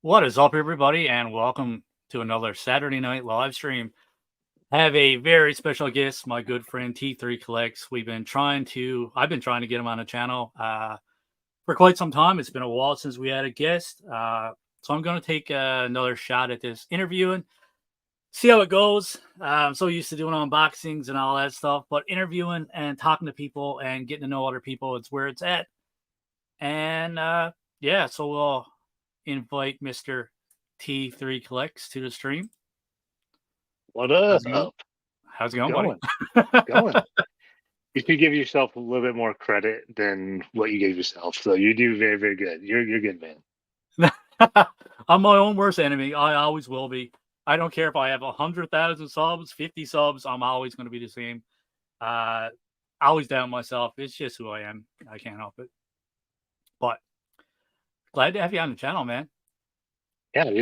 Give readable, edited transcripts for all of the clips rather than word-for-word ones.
What is up, everybody, and welcome to another Saturday night live stream. I have a very special guest, my good friend T3 Collects. I've been trying to get him on the channel for quite some time. It's been a while since we had a guest. So I'm going to take another shot at this interview and see how it goes. I'm so used to doing unboxings and all that stuff, but interviewing and talking to people and getting to know other people, it's where it's at. And yeah, so we'll invite Mr. T3 Collects to the stream. What How's up? it going? How's it going, Going, buddy? going. You should give yourself a little bit more credit than what you gave yourself. So you do very, very good. You're good, man. I'm my own worst enemy. I always will be. I don't care if I have 100,000 subs, 50 subs. I'm always going to be the same. I always doubt myself. It's just who I am. I can't help it. But glad to have you on the channel, man. Yeah, I'm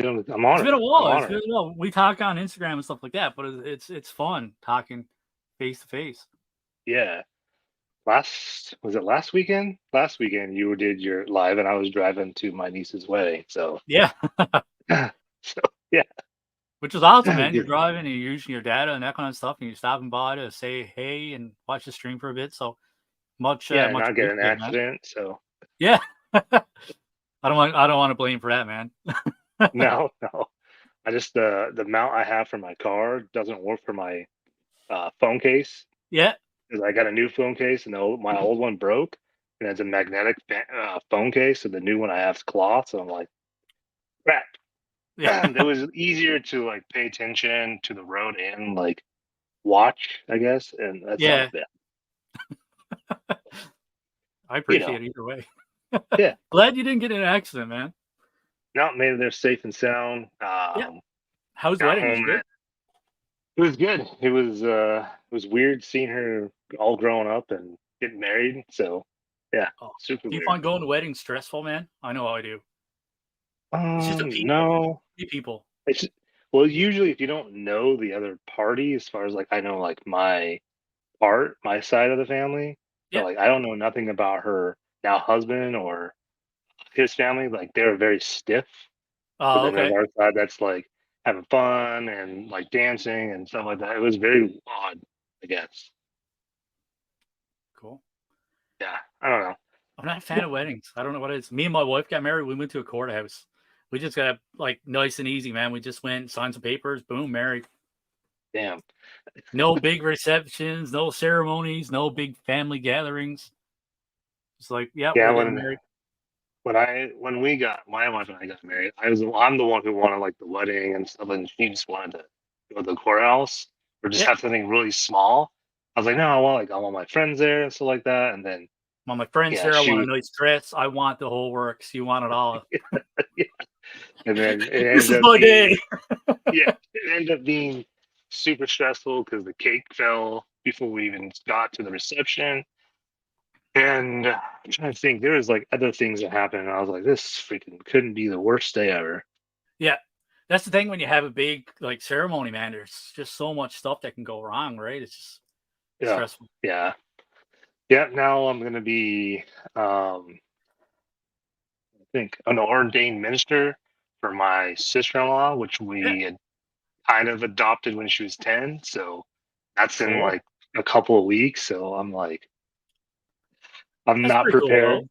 honored. It's been a while. I'm It's been a while. We talk on Instagram and stuff like that, but it's fun talking face to face. Yeah. Was it last weekend? Last weekend you did your live, and I was driving to my niece's wedding. So Yeah. so yeah. Which is awesome, man. You're driving and you're using your data and that kind of stuff, and you're stopping by to say hey and watch the stream for a bit. So much, Yeah, much not get an appreciated, man. accident. So Yeah. I don't want to blame for that, man. no. I just the mount I have for my car doesn't work for my phone case. Yeah. Because I got a new phone case, and my old one broke, and it's a magnetic phone case, and the new one I have is cloth. So I'm like, crap. Yeah. It was easier to like pay attention to the road and like watch, I guess, and that's Yeah. bad. I appreciate it either way. Yeah. Glad you didn't get in an accident, man. No, made it there safe and sound. Yeah. How's the Got wedding? Was it home. good? It was good. It was weird seeing her all growing up and getting married. So yeah, Oh, super do you weird. find going to weddings stressful, man? I know I do. It's just a people. No. People. Well, usually if you don't know the other party, as far as like I know, like my side of the family, so Yeah. like I don't know nothing about her now husband or his family. Like they're very stiff. But Oh, then there's okay. our side that's like having fun and like dancing and stuff like that. It was very odd, I guess. Cool. Yeah, I don't know. I'm not a fan of weddings. I don't know what it is. Me and my wife got married. We went to a courthouse. We just got like nice and easy, man. We just went, signed some papers, boom, married. Damn. No big receptions, no ceremonies, no big family gatherings. It's like, yeah, Yeah, we're getting married. when we got my wife and I got married, I'm the one who wanted like the wedding and stuff, and she just wanted to go to the courthouse or just Yeah. have something really small. I was like, no, I want my friends there and stuff like that. And then Well, my friend's yeah, there. I want a nice dress. I want the whole works. You want it all. yeah. And then it This ended is up my being day. yeah, it ended up being super stressful because the cake fell before we even got to the reception. And I'm trying to think, there was like other things that happened, and I was like, this freaking couldn't be the worst day ever. Yeah. That's the thing when you have a big like ceremony, man. There's just so much stuff that can go wrong, right? It's just Yeah, stressful. yeah, yeah. Now I'm gonna be, I think, an ordained minister for my sister-in-law, which Yeah. we had kind of adopted when she was 10. So that's in Cool. like a couple of weeks. So I'm like, I'm That's not pretty cool, prepared.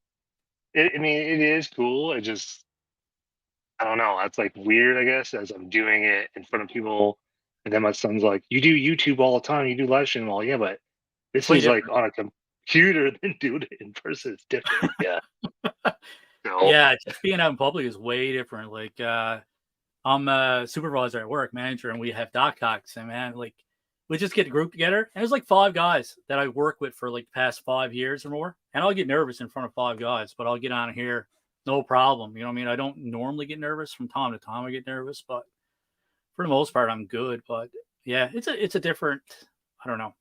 though. I mean, it is cool. It just, I don't know. That's like weird, I guess, as I'm doing it in front of people. And then my son's like, "You do YouTube all the time. You do live stream all." Yeah, but this Way is like different. on a computer than doing it in person. It's different. Yeah. So Yeah, just being out in public is way different. Like, I'm a supervisor at work, manager, and we have doc talks. And man, like, we just get a group together, and there's like 5 guys that I work with for like the past 5 years or more. And I'll get nervous in front of 5 guys, but I'll get on here, no problem. You know what I mean? I don't normally get nervous. From time to time, I get nervous, but for the most part, I'm good. But yeah, it's a different. I don't know,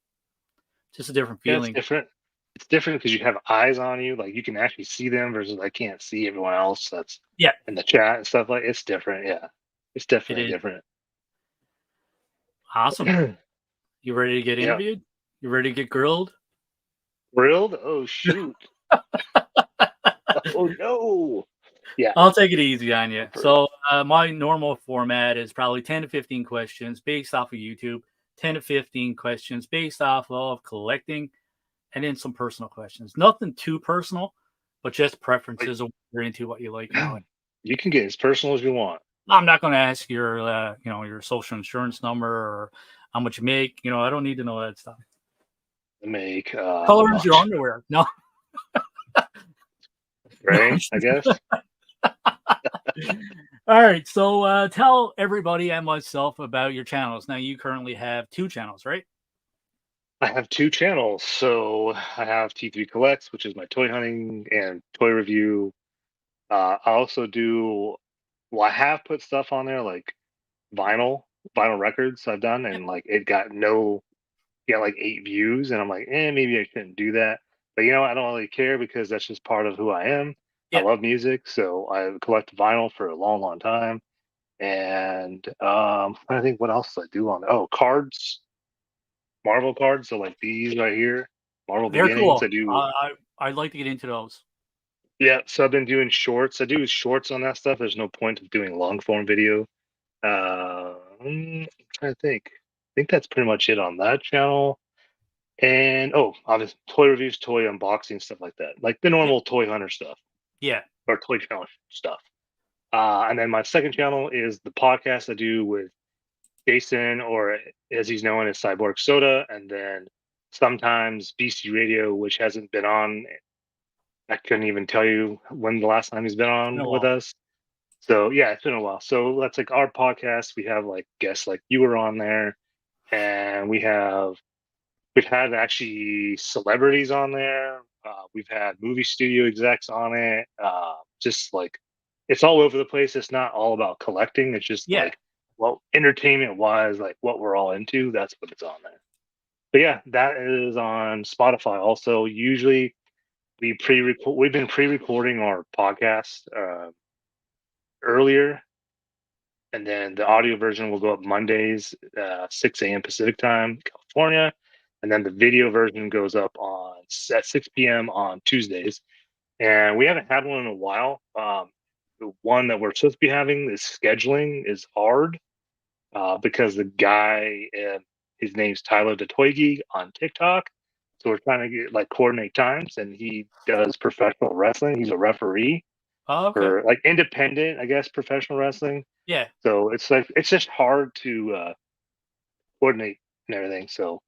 just a different yeah, it's feeling. different. It's different because you have eyes on you. Like you can actually see them versus I can't see everyone else that's Yeah, in the chat and stuff like it's different. Yeah. It's it definitely is different. awesome. You ready to get Yeah. interviewed? You ready to get grilled? Grilled? Oh shoot. Oh no. Yeah. I'll take it easy on you. For, So, my normal format is probably 10 to 15 questions based off of YouTube, 10 to 15 questions based off of collecting, and then some personal questions. Nothing too personal, but just like, preferences of what you're into, what you like, and all that. you can get as personal as you want. I'm not going to ask your, your social insurance number or how much you make. I don't need to know that stuff. To make Color is your much underwear. No, no. gray, I guess. All right. So, tell everybody and myself about your channels. Now, you currently have two channels, right? I have two channels. So I have T3 Collects, which is my toy hunting and toy review. I also do, well, I have put stuff on there like vinyl, vinyl records I've done, Yep. and like it got no, got like 8 views, and I'm like, maybe I shouldn't do that. But I don't really care because that's just part of who I am. I Yeah. love music, so I collect vinyl for a long, long time. And I think what else do I do on there? Oh, cards, Marvel cards. So like these right here, Marvel They're Beginnings. I cool. do. I'd like to get into those. Yeah, so I've been doing shorts. I do shorts on that stuff. There's no point of doing long form video. I'm trying to think. I think that's pretty much it on that channel. And obviously toy reviews, toy unboxing, stuff like that. Like the Yeah. normal toy hunter stuff Yeah. or toy challenge stuff. And then my second channel is the podcast I do with Jason, or as he's known as Cyborg Soda, and then sometimes BC Radio, which hasn't been on. I couldn't even tell you when the last time he's been It's been on a with while. us. So yeah, it's been a while. So that's like our podcast. We have like guests like you were on there, and we've had actually celebrities on there. We've had movie studio execs on it. Just like it's all over the place. It's not all about collecting. It's just Yeah. like, well, entertainment wise, like what we're all into. That's what it's on there. But yeah, that is on Spotify. Also, usually we've been pre-recording our podcast earlier, and then the audio version will go up Mondays, 6 a.m. Pacific time, California, and then the video version goes up on at 6 p.m. on Tuesdays. And we haven't had one in a while. The one that we're supposed to be having, is scheduling is hard because the guy, his name's Tyler the Toy Geek on TikTok. So we're trying to get like coordinate times, and he does professional wrestling. He's a referee Oh, okay. for like independent, I guess, professional wrestling. Yeah. So it's like it's just hard to coordinate and everything. So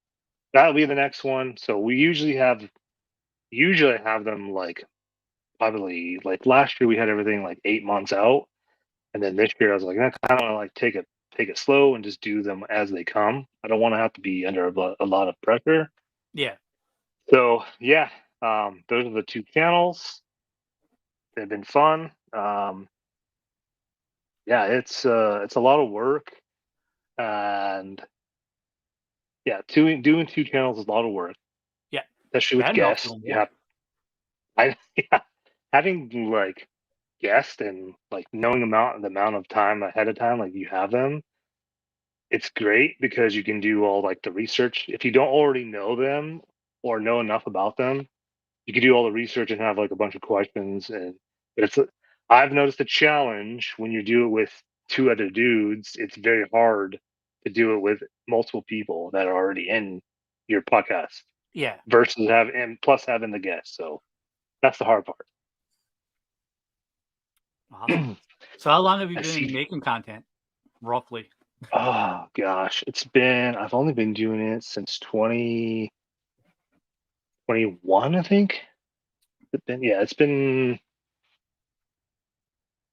that'll be the next one. So we usually have them like probably like last year we had everything like 8 months out, and then this year I was like, I kind of want to like take it slow and just do them as they come. I don't want to have to be under a lot of pressure. Yeah. So yeah, those are the two channels. They've been fun. Yeah, it's a lot of work, and yeah, doing two channels is a lot of work, Yeah. especially with Bad enough guests. doing You one. have yeah, having like guests and like knowing the amount of time ahead of time, like you have them. It's great because you can do all like the research. If you don't already know them or know enough about them, you can do all the research and have like a bunch of questions. And but I've noticed a challenge when you do it with two other dudes. It's very hard to do it with multiple people that are already in your podcast Yeah. versus having and plus having the guests. So that's the hard part. Awesome. So, how long have you I been see. making content, roughly? Oh gosh, I've only been doing it since 2021, I think. It's been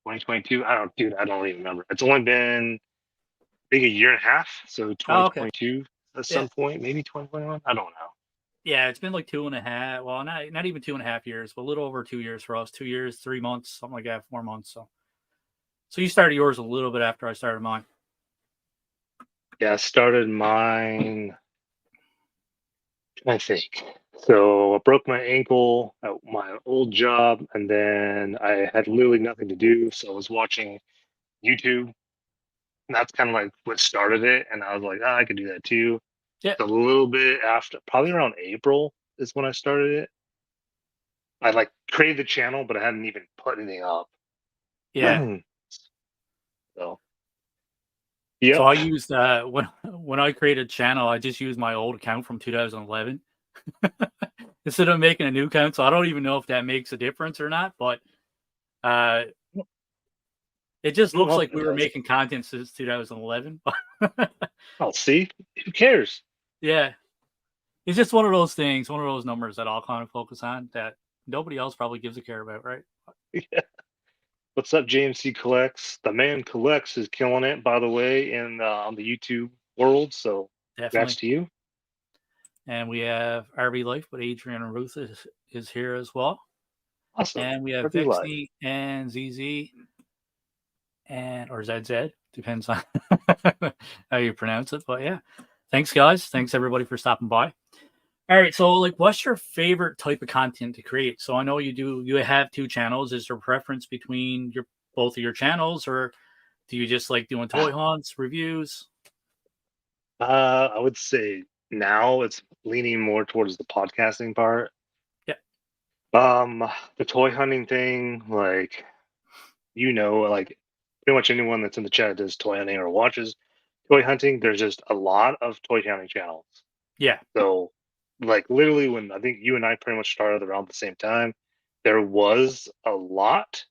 2022. I don't even remember. It's only been I think a year and a half. So Oh, okay. 2022 at Yeah. some point, maybe 2021. I don't know. Yeah. It's been like 2.5. Well, not even 2.5 years, but a little over 2 years for us. 2 years, 3 months, something like that. 4 months. So you started yours a little bit after I started mine. Yeah, I started mine, I think. So I broke my ankle at my old job, and then I had literally nothing to do. So I was watching YouTube, and that's kind of like what started it. And I was like, I could do that too. Yeah. A little bit after, probably around April is when I started it. I like created the channel, but I hadn't even put anything up. Yeah. So, So yep. I used when I created a channel, I just used my old account from 2011 instead of making a new account. So I don't even know if that makes a difference or not, but uh, it just looks Well, like it we were does. making content since 2011. Oh, see, who cares? Yeah, it's just one of those things, one of those numbers that I'll kind of focus on that nobody else probably gives a care about, right? Yeah. What's up, JMC Collects? The man collects is killing it, by the way, in on the YouTube world. So, congrats Definitely. to you. And we have RV Life, but Adrian and Ruth is here as well. Awesome. And we have Happy life. Vexney and ZZ and or ZZ, depends on how you pronounce it. But yeah, thanks guys. Thanks everybody for stopping by. All right, so like, what's your favorite type of content to create? So I know you have two channels. Is there a preference between your both of your channels, or do you just like doing toy hunts, reviews? I would say now it's leaning more towards the podcasting part. Yeah, The toy hunting thing, like like pretty much anyone that's in the chat does toy hunting or watches toy hunting. There's just a lot of toy hunting channels. yeah, So, like literally, when I think you and I pretty much started around the same time, there was a lot.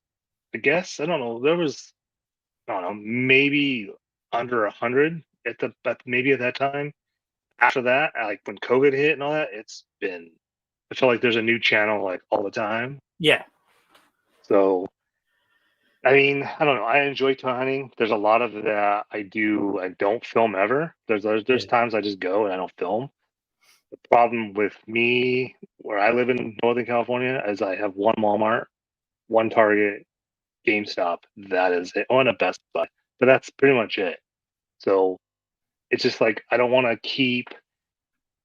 I guess I don't know. There was I don't know, maybe under 100 maybe at that time. After that, like when COVID hit and all that, it's been. I feel like there's a new channel like all the time. yeah, So I mean, I don't know. I enjoy toy hunting. There's a lot of that I do. I don't film ever. There's yeah, times I just go and I don't film. The problem with me, where I live in Northern California, is I have one Walmart, one Target, GameStop. That is it. Oh, and a Best Buy. But that's pretty much it. So it's just like I don't want to keep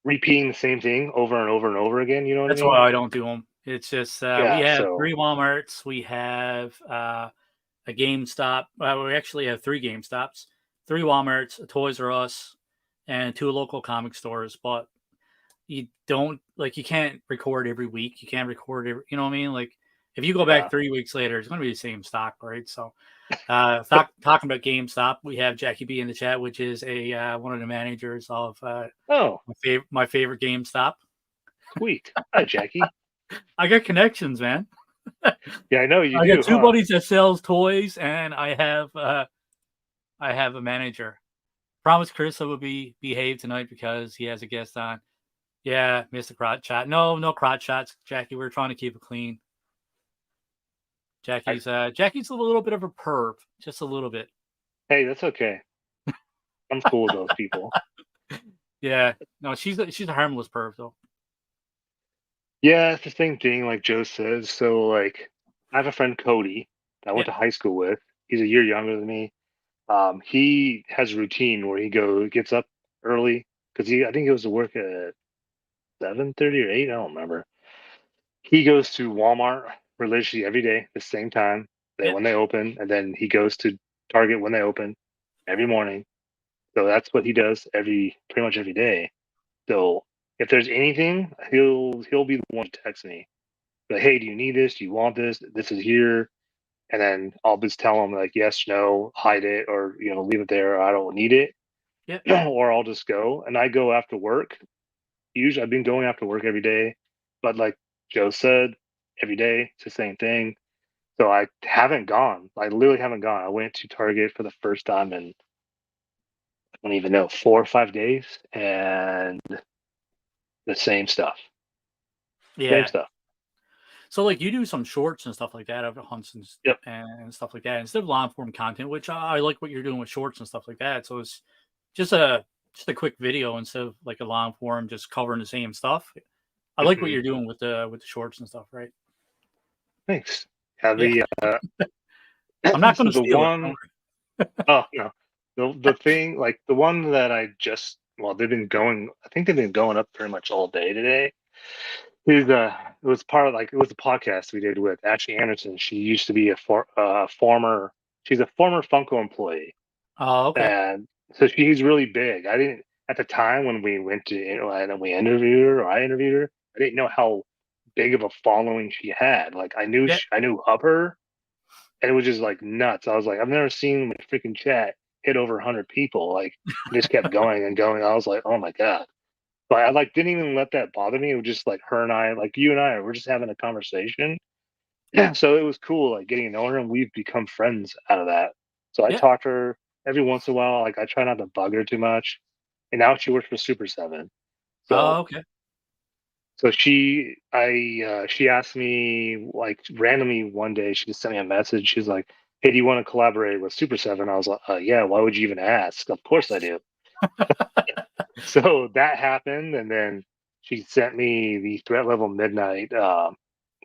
repeating the same thing over and over and over again. You know what I that's why mean? I don't do them. It's just we Yeah. have So three WalMarts, we have a GameStop. We actually have three GameStops, three WalMarts, a Toys R Us, and two local comic stores. But you don't like you can't record every week. You can't record every, you know what I mean? Like if you go back yeah. 3 weeks later, it's going to be the same stock, right? So talking about GameStop, we have Jackie B in the chat, which is a one of the managers of Oh, my favorite GameStop. sweet. Hi, Jackie. I got connections, man. Yeah, I know you I got do, two huh? buddies that sells toys, and I have a manager. Promise Chris I will behave tonight because he has a guest on. Yeah, Mr. Crotch Shot. No crotch shots, Jackie. We're trying to keep it clean. I, Jackie's a little bit of a perv, just a little bit. hey, that's okay. I'm cool with those people. Yeah, no, she's a harmless perv though. Yeah, it's the same thing, like Joe says. So, like, I have a friend Cody that I went Yeah, to high school with. He's a year younger than me. He has a routine where gets up early because I think he goes to work at 7:30 or 8. I don't remember. He goes to Walmart religiously every day, the same time yeah, when they open, and then he goes to Target when they open every morning. So that's what he does pretty much every day. So if there's anything, he'll be the one to text me. Like, hey, do you need this? Do you want this? This is here. And then I'll just tell him like yes, no, hide it, or leave it there. Or I don't need it, yeah, or I'll just go. And I go after work. Usually, I've been going after work every day, but like Joe said, every day it's the same thing. So I haven't gone. I literally haven't gone. I went to Target for the first time in I don't even know 4 or 5 days, and the same stuff. Same yeah. stuff. So like you do some shorts and stuff like that of hunts Yep. and stuff like that instead of long form content, which I like what you're doing with shorts and stuff like that. So it's just a just a quick video instead of like a long form just covering the same stuff. I like what Hmm. you're doing with the shorts and stuff, right? Thanks. Yeah, Yeah, I'm not going so to the steal it. Don't one oh no. The thing like the one that I just they've been going I think they've been going up pretty much all day today. Is it was part of like it was a podcast we did with Ashley Anderson. She used to be former she's a former Funko employee. Oh, okay. And so she's really big. I didn't at the time when we went to and we interviewed her or I interviewed her, I didn't know how big of a following she had. Like Yeah, I knew of her, and it was just like nuts. I was like, I've never seen my freaking chat hit over 100 people. Like, it just kept going and going. I was like, oh my god. But I like didn't even let that bother me. It was just like her and I, like you and I, we're just having a conversation. Yeah. So it was cool, like getting to know her, and we've become friends out of that. So I Yeah. talk to her every once in a while. Like I try not to bug her too much. And now she works for Super Seven. Oh, So okay. she asked me like randomly one day. She just sent me a message. She's like, "Hey, do you want to collaborate with Super Seven?" I was like, "Yeah. Why would you even ask? Of course I do." So that happened, and then she sent me the Threat Level Midnight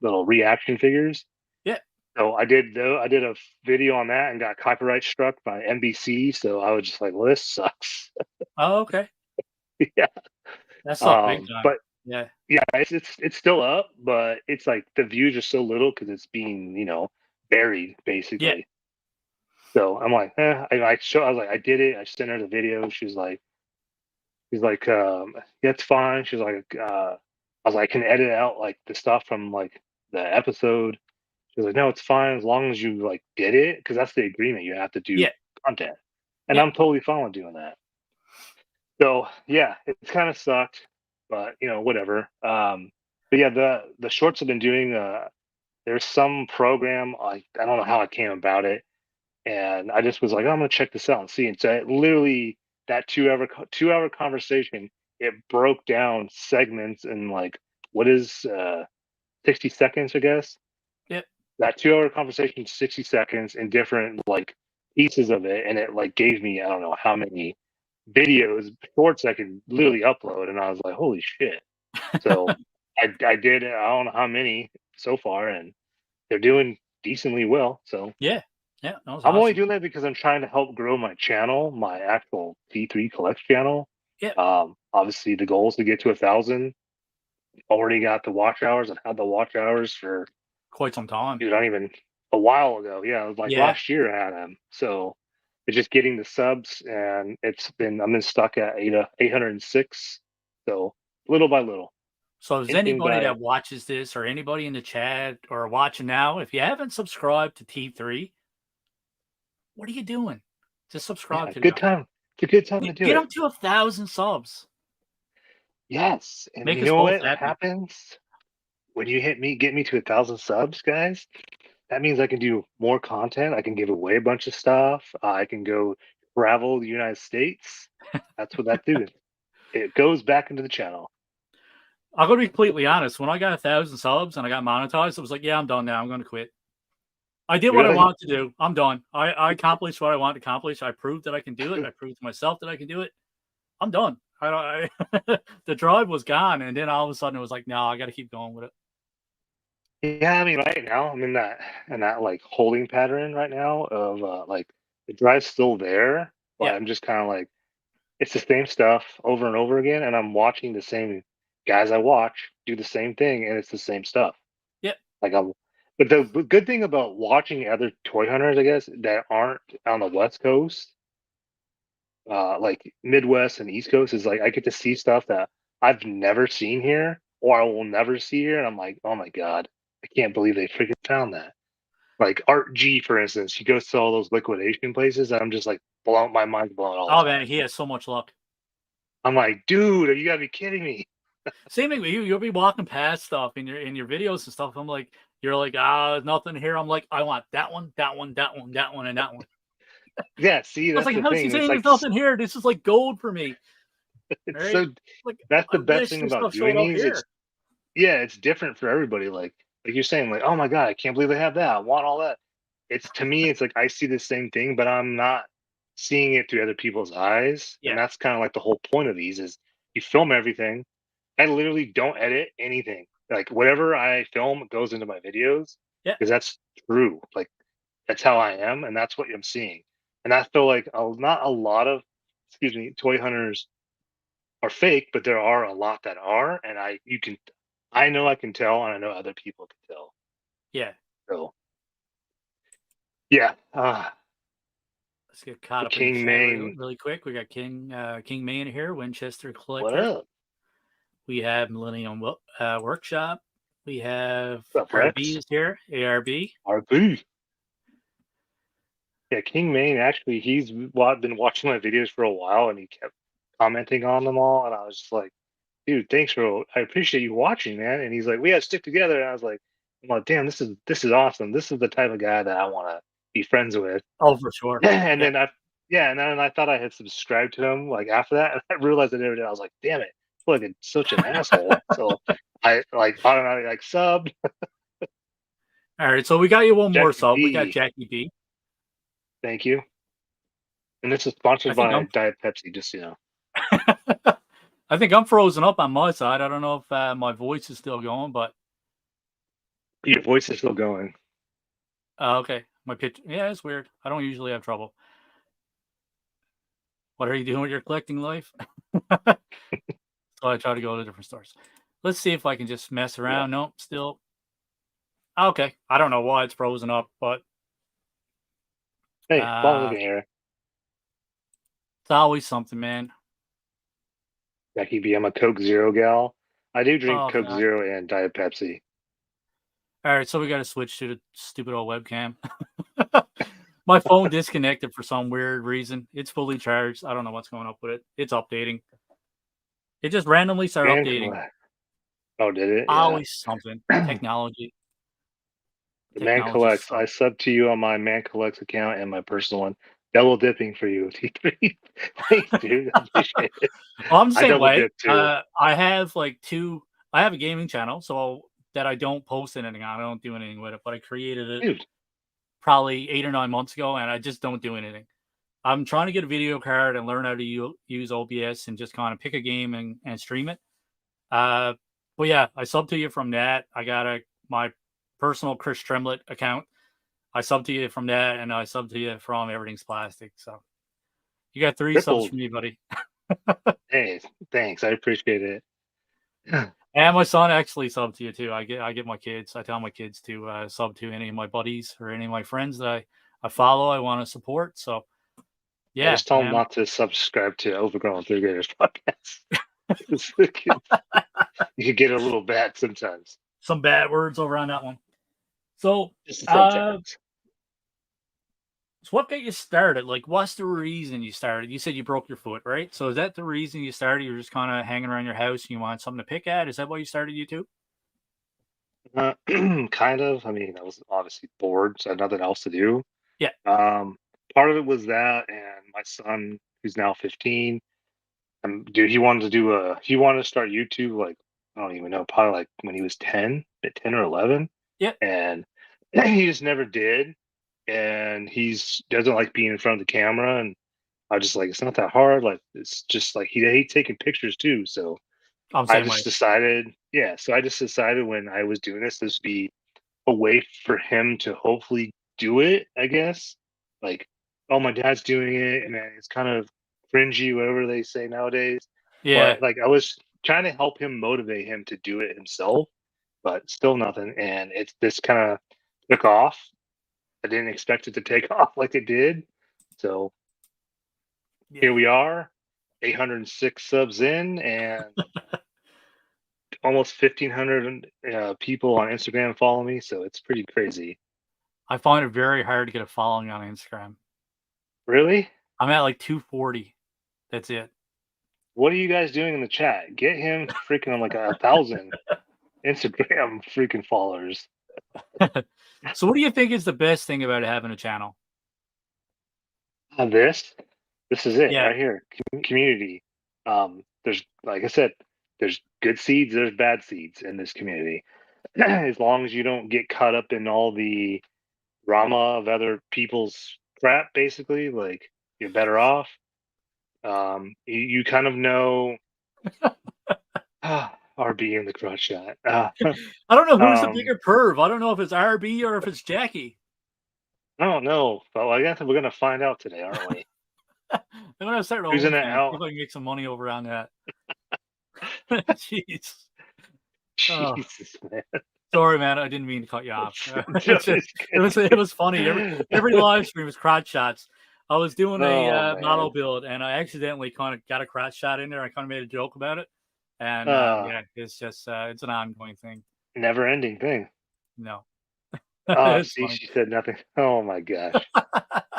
little reaction figures. Yeah. So I did a video on that and got copyright struck by NBC. So I was just like, "Well, this sucks." Oh, okay. Yeah. That sucked big time. But Yeah. yeah, it's still up, but it's like the views are so little because it's being buried Yeah. basically. So I'm like, I was like, I did it. I sent her the video. She's like, yeah, it's fine. She's like, I was like, I can edit out like the stuff from like the episode. She's like, no, it's fine as long as you like did it because that's the agreement. You have to do Yeah. content, and Yeah. I'm totally fine with doing that. So yeah, it's kind of sucked, but whatever. But yeah, the shorts I've been doing. There's some program I don't know how I came about it, and I just was like, oh, I'm gonna check this out and see. And so it literally that 2 hour conversation, it broke down segments and like what is 60 seconds, I guess. Yeah. That 2 hour conversation, 60 seconds in different like pieces of it, and it like gave me I don't know how many videos, shorts I could literally upload, and I was like, holy shit. So I did I don't know how many so far, and they're doing decently well. So Yeah. Yeah. That was I'm only awesome. doing that because I'm trying to help grow my channel, my actual T3 Collects channel. Yeah. Obviously the goal is to get to 1,000. Already got the watch hours. I've had the watch hours for Quite some time. dude, not even a while ago. Yeah, it was like Yeah. last year I had them. So it's just getting the subs, and I've been stuck at 806. So little by little, So if there's inching anybody by that watches this or anybody in the chat or watching now, if you haven't subscribed to T3, what are you doing? Just subscribe yeah, to the good guy. time. It's a good time to do Get it. him to 1,000 subs. Yes, and Make you us know both what happy. happens when you get me to 1,000 subs, guys? That means I can do more content. I can give away a bunch of stuff. I can go travel the United States. That's what that do. It goes back into the channel. I'll go to be completely honest. When I got 1,000 subs and I got monetized, I was like, yeah, I'm done now. I'm going to quit. I did what I Really? wanted to do. I'm done. I accomplished what I wanted to accomplish. I proved that I can do it. I proved to myself that I can do it. I'm done. The drive was gone, and then all of a sudden it was like, no, I got to keep going with it. Yeah, I mean, right now I'm in that like holding pattern right now of like the drive's still there, Yeah, but I'm just kind of like it's the same stuff over and over again, and I'm watching the same guys I watch do the same thing, and it's the same stuff. yeah, Like I'm, but the good thing about watching other toy hunters, I guess, that aren't on the West Coast, like Midwest and East Coast, is like I get to see stuff that I've never seen here or I will never see here, and I'm like, oh my god, I can't believe they freaking found that. Like Art G, for instance, he goes to all those liquidation places, and I'm just like blown, my mind's blown all the oh time. man, he has so much luck. I'm like, dude, you gotta be kidding me. Same thing with you. You'll be walking past stuff in your videos and stuff. I'm like, you're like, nothing here. I'm like, I want that one, that one, that one, that one, and that one. Yeah, see, I was that's like, the how's he thing. saying there's nothing here? This is like gold for me. All It's right. so Like, that's I the best wish thing this about stuff doing showed up these. here. It's different for everybody. Like you're saying, like, oh my god, I can't believe they have that. I want all that. It's to me, it's like I see the same thing, but I'm not seeing it through other people's eyes. And Yeah. that's kind of like the whole point of these is you film everything. I literally don't edit anything. Like whatever I film goes into my videos Yeah. because that's true. Like that's how I am, and that's what I'm seeing. And I feel like not a lot of, excuse me, toy hunters are fake, but there are a lot that are, and I know I can tell, and I know other people can tell. Yeah. So yeah, Let's get caught the up in the King chat Main, really quick. We got King Main here, Winchester what Collector. up? We have Millennium Workshop. We have What's up, RB Rex? is here, ARB. RB. Yeah, King Maine, actually, he's been watching my videos for a while, and he kept commenting on them all, and I was just like, dude, thanks for, I appreciate you watching, man. And he's like, we gotta stick together. And I was like, I'm like, damn, this is awesome. This is the type of guy that I want to be friends with. Oh, for sure. And Yeah. then and then I thought I had subscribed to him like after that, and I realized I never did. I was like, damn it, I feel like such an asshole. So I like automatically like subbed. All right. So we got you one more Jackie sub. We got B, Jackie B. thank you. And this is I sponsored think by I'm. Diet Pepsi, just so you know. I think I'm frozen up on my side. I don't know if my voice is still going, but Your voice is still going. okay. My pitch. Yeah, it's weird. I don't usually have trouble. What are you doing with your collecting life? So I try to go to different stores. Let's see if I can just mess Yeah. around. Nope, still okay. I don't know why it's frozen up, but Hey, long uh, living here. it's always something, man. Jackie B, I'm a Coke Zero gal. I do drink Oh Coke god. Zero and Diet Pepsi. All right, so we got to switch to the stupid old webcam. My phone disconnected for some weird reason. It's fully charged. I don't know what's going up with it. It's updating. It just randomly started Man updating. collect. Oh, did it? Yeah. Always something. Technology. The Man Technology Collects. I sucks. sub to you on my Man Collects account and my personal one. Double dipping for you, T3. Thanks, dude. I appreciate it. Well, I'm the I same double way. dip too. I have like two. I have a gaming channel, so that I don't post anything on. I don't do anything with it, but I created it Dude, probably 8 or 9 months ago, and I just don't do anything. I'm trying to get a video card and learn how to use OBS and just kind of pick a game and stream it. Uh, but yeah, I sub to you from that. I got my personal Chris Tremlett account. I sub to you from that, and I sub to you from Everything's Plastic. So you got 3 subs tripled. from me, buddy. Hey, thanks. I appreciate it. And my son actually sub to you too. I get my kids. I tell my kids to sub to any of my buddies or any of my friends that I follow. I want to support. So I yeah, just tell them man. not to subscribe to Overgrown Third Graders podcast. You could get a little bad sometimes. Some bad words over on that one. So Just uh sometimes. so what got you started? Like what's the reason you started? You said you broke your foot, right? So is that the reason you started? You're just kind of hanging around your house and you want something to pick at? Is that why you started YouTube? Uh, kind of. I mean, I was obviously bored, so I had nothing else to do. Yeah. Um, Part of it was that, and my son, who's now 15, dude, he wanted to start YouTube like I don't even know, probably like when he was 10, at 10 or 11, Yeah. and he just never did. And he's doesn't like being in front of the camera, and I was just like, it's not that hard. Like it's just like he hates taking pictures too. So I'm I same way. just decided, yeah. So I just decided when I was doing this would be a way for him to hopefully do it, I guess. Like, oh, my dad's doing it, and then it's kind of cringy, whatever they say nowadays. Yeah. But like, I was trying to help him motivate him to do it himself, but still nothing. And it's this kind of took off. I didn't expect it to take off like it did. So Yeah. here we are, 806 subs in, and almost 1,500 people on Instagram follow me. So it's pretty crazy. I find it very hard to get a following on Instagram. Really? I'm at like 240. That's it. What are you guys doing in the chat? Get him freaking on like 1,000 Instagram freaking followers. So what do you think is the best thing about having a channel? This, this is it Yeah. right here. Community. There's like I said, there's good seeds, there's bad seeds in this community. As long as you don't get caught up in all the drama of other people's crap, basically, like you're better off. You kind of know RB in the crotch shot. I don't know who's the Um, bigger perv. I don't know if it's RB or if it's Jackie. I don't know, but I guess we're gonna find out today, aren't we? I'm gonna start Who's in that OnlyFans. See out? if I can make some money over on that. Jeez. Oh, Jesus, man. sorry, man. I didn't mean to cut you off. Just It was funny. Every kidding. live stream was crotch shots. I was doing a Oh model man. build, and I accidentally kind of got a crotch shot in there. I kind of made a joke about it, and Uh, yeah, it's just it's an ongoing thing. Never ending thing. No, Oh, it's see, funny. she said nothing. Oh my gosh.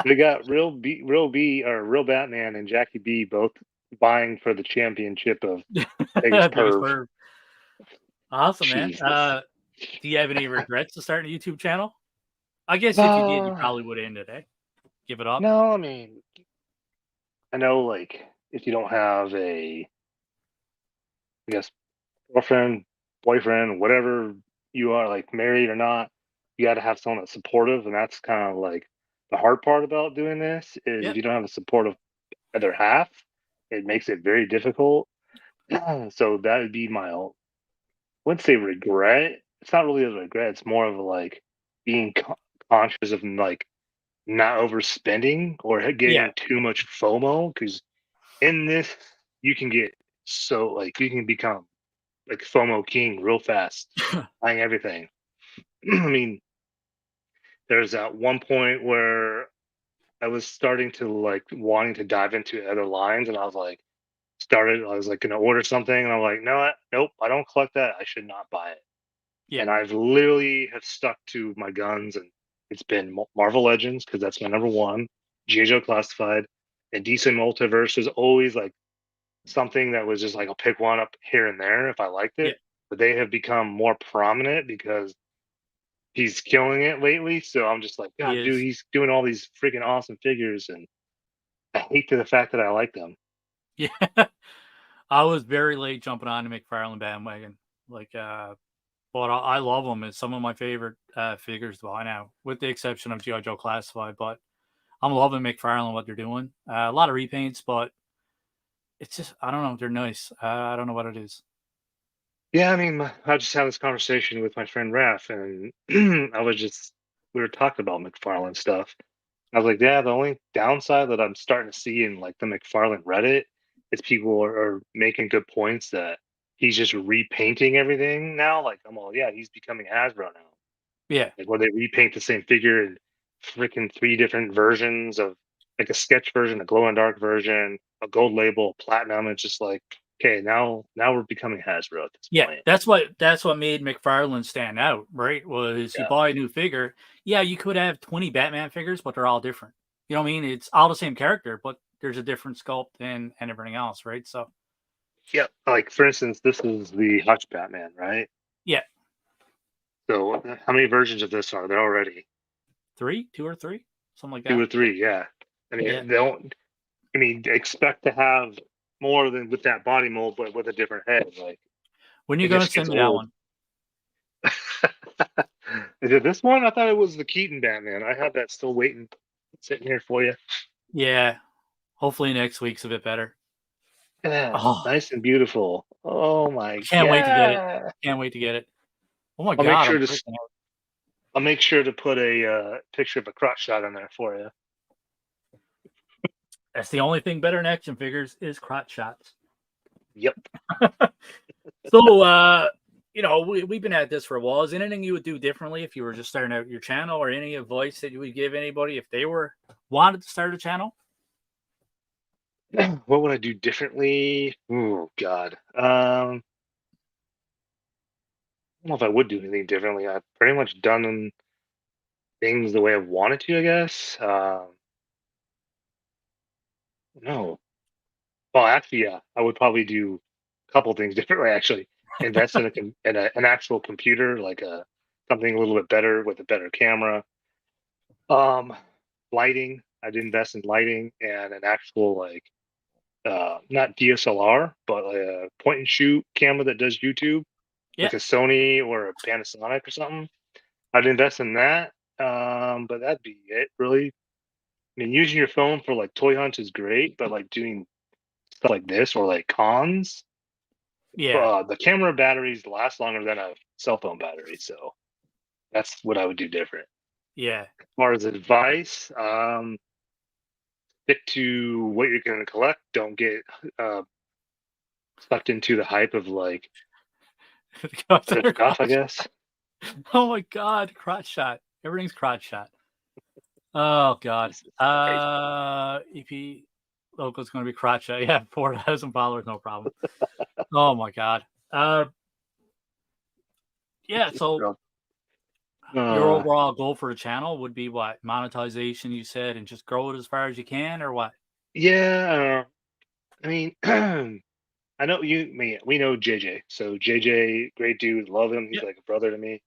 They got Real B, or Real Batman and Jackie B both vying for the championship of biggest Biggest perv. perv. Awesome, man. Jesus. Do you have any regrets to starting a YouTube channel? I guess if you did, you Uh, probably would have ended it. Give it up. no, I mean, I know, like, if you don't have I guess, girlfriend, boyfriend, whatever you are, like married or not, you got to have someone that's supportive, and that's kind of like the hard part about doing this is if Yep. you don't have a supportive other half, it makes it very difficult. So that would be my wouldn't say regret. It's not really a regret. It's more of like being conscious of like not overspending or Yeah. getting too much FOMO. Because in this, you can get so like you can become like FOMO king real fast, buying everything. I mean, there's that one point where I was starting to like wanting to dive into other lines, and I was like, I was like gonna order something, and I'm like, no, nope, I don't collect that. I should not buy it. Yeah. And I've literally have stuck to my guns, and it's been Marvel Legends because that's my number one, G.I. Joe Classified, and DC Multiverse is always like something that was just like I'll pick one up here and there if I liked Yeah. it, but they have become more prominent because he's killing it lately. So I'm just like, He God, dude, is. he's doing all these freaking awesome figures, and I hate the fact that I like them. Yeah. I was very late jumping on the McFarlane bandwagon. Like, but I love them. It's some of my favorite figures by now, with the exception of G.I. Joe Classified. But I'm loving McFarlane, what they're doing. A lot of repaints, but it's just, I don't know. They're nice. I don't know what it is. Yeah, I mean, I just had this conversation with my friend Raph, and we were talking about McFarlane stuff. I was like, yeah, the only downside that I'm starting to see in like the McFarlane Reddit is people are making good points that he's just repainting everything now. Like, I'm all, yeah, he's becoming Hasbro now. Yeah. Like, where they repaint the same figure in freaking three different versions of like a sketch version, a glow in dark version, a gold label, platinum. It's just like, okay, now we're becoming Hasbro at this Yeah, point. that's what made McFarlane stand out, right? Was you Yeah. buy a new figure, yeah, you could have 20 Batman figures, but they're all different. You know what I mean? It's all the same character, but there's a different sculpt and everything else, right? So Yeah. Like for instance, this is the Hutch Batman, right? yeah, So how many versions of this are there already? two or three, something like Two that. or three, yeah. I Yeah. mean, they don't. I mean, expect to have more than with that body mold, but with a different head. Like When you it gonna just gets send me that old. one? Is it this one? I thought it was the Keaton Batman. I have that still waiting, sitting here for you. Yeah. Hopefully next week's a bit better. Yeah, Oh, nice and beautiful. Oh my can't wait to get it. god! Can't wait to get it. Oh my I'll make god, sure I'm to freaking out. I'll make sure to put a picture of a crotch shot in there for you. That's the only thing better than action figures is crotch shots. Yep. So, we've been at this for a while. Is there anything you would do differently if you were just starting out your channel, or any advice that you would give anybody if they wanted to start a channel? What would I do differently? Oh God. I don't know if I would do anything differently. I've pretty much done things the way I've wanted to, I guess. No. Well, actually, yeah, I would probably do a couple things differently. Actually, invest in an actual computer, like a something a little bit better with a better camera. Um, Lighting. I'd invest in lighting and an actual like not DSLR, but a point and shoot camera that does YouTube, Yeah, like a Sony or a Panasonic or something. I'd invest in that. But that'd be it, really. I mean, using your phone for like toy hunts is great, but like doing stuff like this or like cons, yeah, the camera batteries last longer than a cell phone battery. So that's what I would do different. yeah. As far as advice, stick to what you're going to collect. Don't get uh, sucked into the hype of like other stuff, I guess. Oh my god, crotch shot. Everything's crotch shot. Oh god. Jesus Christ. EP logo's going to be crotch shot. Yeah, 4,000 followers, no problem. Oh my god. Yeah. So Your Uh, overall goal for the channel would be what? Monetization, you said, and just grow it as far as you can, or what? yeah, I mean, I know we know JJ. So JJ, great dude, love him. He's Yep, like a brother to me.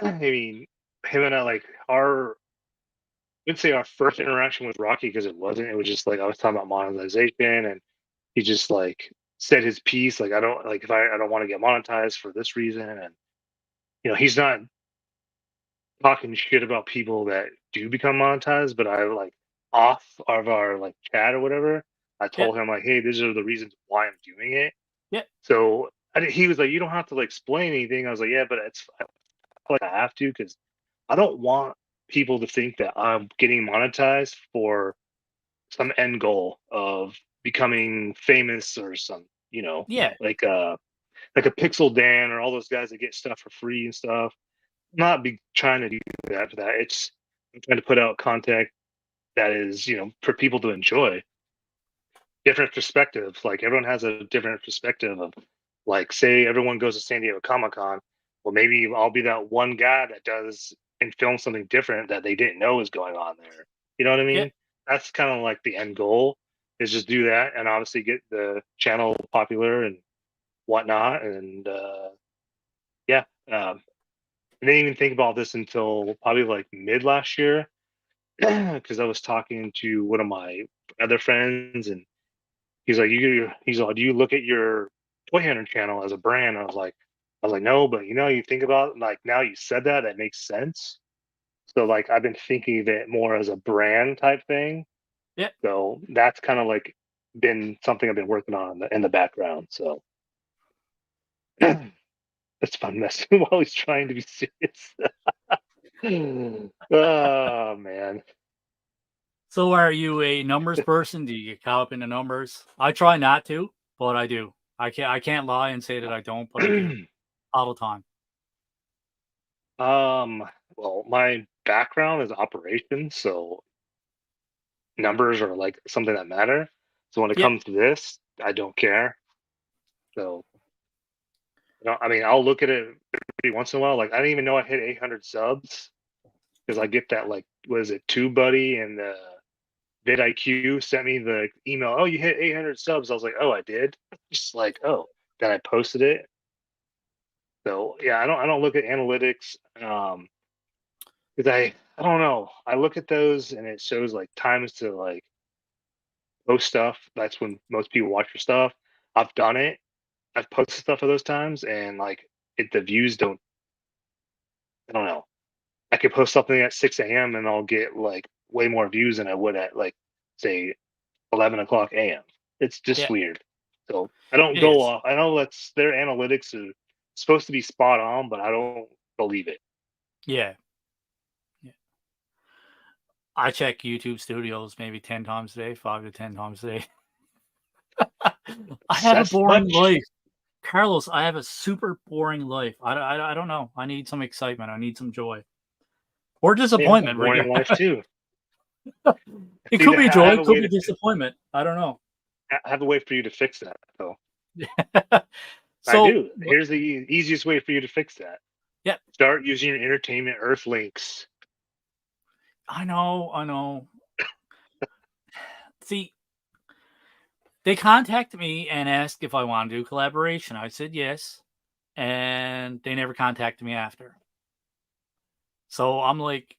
I mean, him and I like our, I would say our first interaction with Rocky because it wasn't. It was just like I was talking about monetization, and he just like said his piece. Like I don't like if I don't want to get monetized for this reason, and he's not talking shit about people that do become monetized, but I like off of our like chat or whatever. I yep, told him like, hey, these are the reasons why I'm doing it. yep, So he was like, you don't have to like explain anything. I was like, yeah, but I feel like I have to because I don't want people to think that I'm getting monetized for some end goal of becoming famous or some, yeah, like a Pixel Dan or all those guys that get stuff for free and stuff. Not be trying to do that for that. It's I'm trying to put out content that is, for people to enjoy. Different perspectives. Like everyone has a different perspective of, like, say everyone goes to San Diego Comic Con. Well, maybe I'll be that one guy that does and film something different that they didn't know was going on there. You know what I yep, mean? That's kind of like the end goal is just do that and obviously get the channel popular and whatnot. And yeah, I didn't even think about this until probably like mid last year because I was talking to one of my other friends and he's like, do you look at your toy hunter channel as a brand? I was like, no, but you think about it, like now you said that, that makes sense. So like I've been thinking of it more as a brand type thing. yep. So that's kind of like been something I've been working on in the background. So that's fun messing while he's trying to be serious. Oh man. So, are you a numbers person? Do you get caught up in the numbers? I try not to, but I do. I can't lie and say that I don't, but I do all the time. um, well, my background is operations, so numbers are like something that matter. So when it Yep, comes to this, I don't care. So I mean, I'll look at it every once in a while. Like I didn't even know I hit 800 subs because I get that like was it TubeBuddy and vidIQ sent me the email. Oh, you hit 800 subs. I was like, oh, I did. Just like, oh, then I posted it. So yeah, I don't look at analytics because I don't know. I look at those and it shows like times to like post stuff. That's when most people watch your stuff. I've done it. I've posted stuff at those times, and like the views don't. I don't know. I could post something at 6 a.m. and I'll get like way more views than I would at like say 11 o'clock a.m. It's just yeah, weird. So I don't it go is. off. I know that's their analytics are supposed to be spot on, but I don't believe it. Yeah, yeah. I check YouTube Studios maybe 10 times a day, 5 to 10 times a day. I have a That's boring much. life. Carlos, I have a super boring life. I don't know. I need some excitement. I need some joy or I have a disappointment. boring life too. It See, could be I joy, have it a could way be to disappointment. I don't know. I have a way for you to fix that. So I So, do. Here's the easiest way for you to fix that. yeah, Start using your entertainment Earth links. I know, I know. See, they contacted me and asked if I want to do collaboration. I said yes, and they never contacted me after. So I'm like,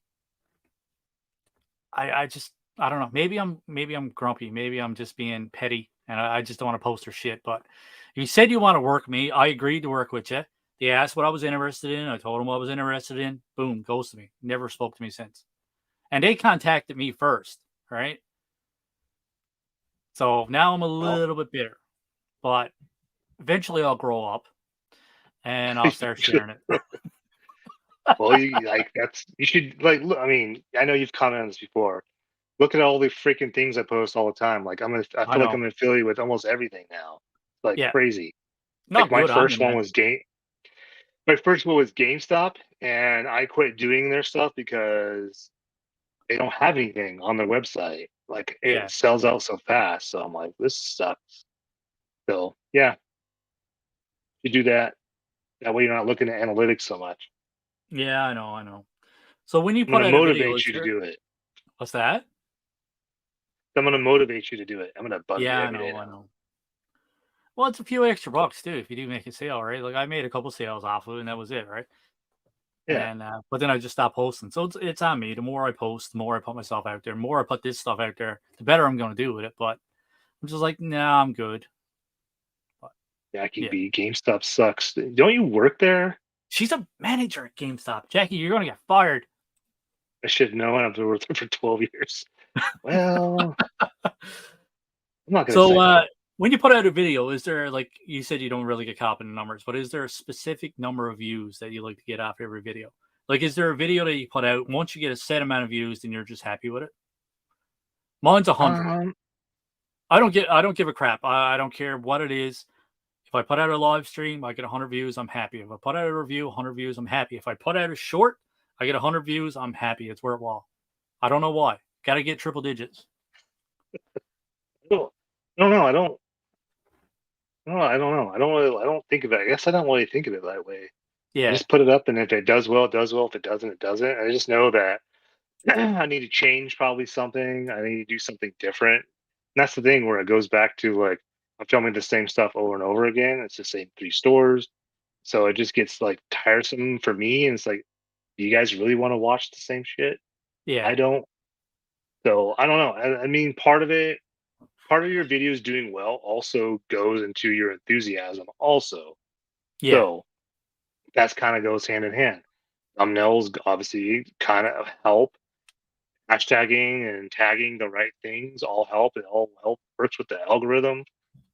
I just I don't know. Maybe I'm grumpy. Maybe I'm just being petty, and I just don't want to post or shit. But you said you want to work me. I agreed to work with you. They asked what I was interested in. I told them what I was interested in. Boom, ghosted me. Never spoke to me since. And they contacted me first, right? So now I'm a Well, little bit bitter, but eventually I'll grow up and I'll start sharing it. well, you like that's you should like look. I mean, I know you've commented on this before. Look at all the freaking things I post all the time. Like I I feel like know. I'm an affiliate with almost everything now. Like Yeah. crazy. No, Like good on you, man. my first one was GameStop, and I quit doing their stuff because they don't have anything on their website. Like it Yeah. sells out so fast. So I'm like, this sucks. So yeah, you do that. That way you're not looking at analytics so much. Yeah, I know. So when you I'm put gonna out a video, motivate is you to there do it. what's that? I'm gonna motivate you to do it. I'm gonna bug you Yeah, I every day know, I now. know. Well, it's a few extra bucks too if you do make a sale, right? Like I made a couple sales off of it, and that was it, right? Yeah. And but then I just stopped posting. So it's on me. The more I post, the more I put myself out there. The more I put this stuff out there, the better I'm going to do with it. But I'm just like, nah, I'm good. But Jackie yeah, B. GameStop sucks. Don't you work there? she's a manager at GameStop. Jackie, you're going to get fired. I should know. I've been working for 12 years. Well, I'm not gonna So say. when you put out a video, is there like you said you don't really get caught in the numbers, but is there a specific number of views that you like to get off every video? Like, is there a video that you put out once you get a set amount of views, then you're just happy with it? Mine's 100. Um, I don't give a crap. I don't care what it is. If I put out a live stream, I get 100 views, I'm happy. If I put out a review, 100 views, I'm happy. If I put out a short, I get 100 views, I'm happy. It's worth it all. I don't know why. Got to get triple digits. I don't, I don't know. I don't. No, I don't know. I don't really. I don't think of it. I guess I don't really think of it that way. I Yeah, just put it up, and if it does well, it does well. If it doesn't, it doesn't. I just know that I need to change probably something. I need to do something different. And that's the thing where it goes back to like I'm filming the same stuff over and over again. It's the same three stores, so it just gets like tiresome for me. And it's like, do you guys really want to watch the same shit? yeah, I don't. So I don't know. I mean, part of your videos doing well also goes into your enthusiasm also. yeah, So that's kind of goes hand in hand. Thumbnails obviously kind of help. Hashtagging and tagging the right things all help. It all help works with the algorithm.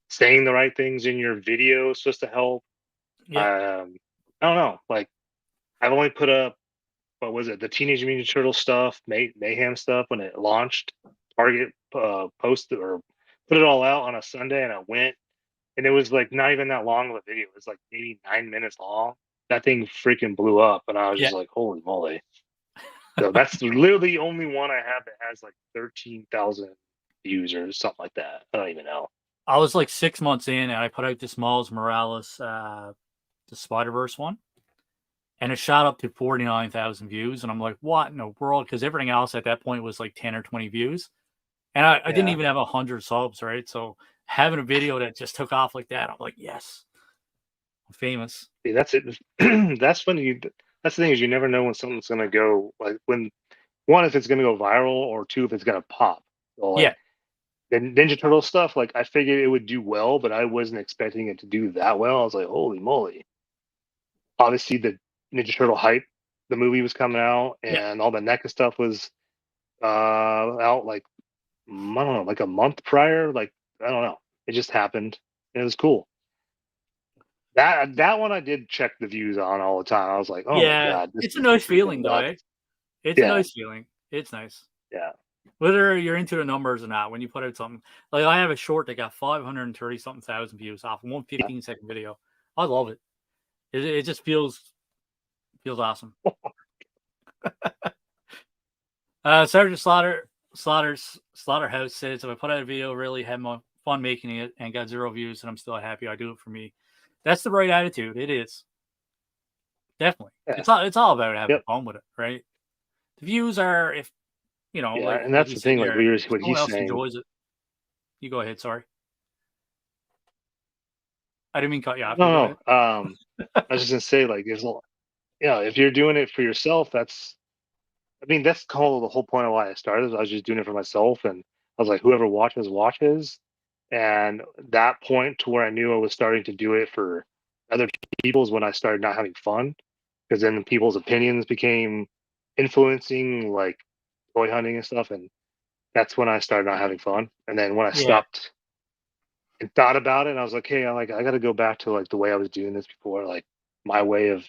Saying the right things in your video is supposed to help. yeah, I don't know. Like I've only put up what was it? The Teenage Mutant Turtle stuff, Mayhem stuff when it launched. Target posted or put it all out on a Sunday, and I went, and it was like not even that long of a video. It was like maybe 9 minutes long. That thing freaking blew up, and I was yeah. just like, "Holy moly!" So that's literally the only one I have that has like 13,000 views or something like that. I don't even know. I was like 6 months in, and I put out this Miles Morales, the Spider Verse one, and it shot up to 49,000 views. And I'm like, what in the world? Because everything else at that point was like 10 or 20 views. And I didn't Yeah, even have 100 subs, right? So having a video that just took off like that, I'm like, yes, I'm famous. see, that's it. That's when you. That's the thing is you never know when something's gonna go like when one if it's gonna go viral or two if it's gonna pop. So Yeah, like the Ninja Turtle stuff, like I figured it would do well, but I wasn't expecting it to do that well. I was like, holy moly! Obviously, the Ninja Turtle hype, the movie was coming out, yeah, and all the NECA stuff was out like I don't know, like a month prior. Like I don't know, it just happened. And it was cool. That one I did check the views on all the time. I was like, oh my yeah. god, this It's a is nice freaking feeling, though, nuts. eh? It's a Yeah, nice feeling. It's nice. yeah. Whether you're into the numbers or not, when you put out something like I have a short that got 530 something thousand views off one 15-second video. I love it. It just feels awesome. Sergeant Slaughterhouse says if I put out a video, really had my fun making it, and got 0 views, and I'm still happy, I do it for me. That's the right attitude. It is definitely. Yeah. It's all about having Yep. fun with it, right? The views are if Yeah. like And like that's you the said thing, like there, if what someone he's else saying. enjoys it, you go ahead. Sorry, I didn't mean to cut you off. You go No, ahead. no. I was just gonna say, like, if you're doing it for yourself, I mean, that's kind of the whole point of why I started. I was just doing it for myself, and I was like, whoever watches, watches. And that point to where I knew I was starting to do it for other people is when I started not having fun, because then people's opinions became influencing, like toy hunting and stuff, and that's when I started not having fun. And then when I Yeah, stopped and thought about it, and I was like, hey, I got to go back to like the way I was doing this before, like my way of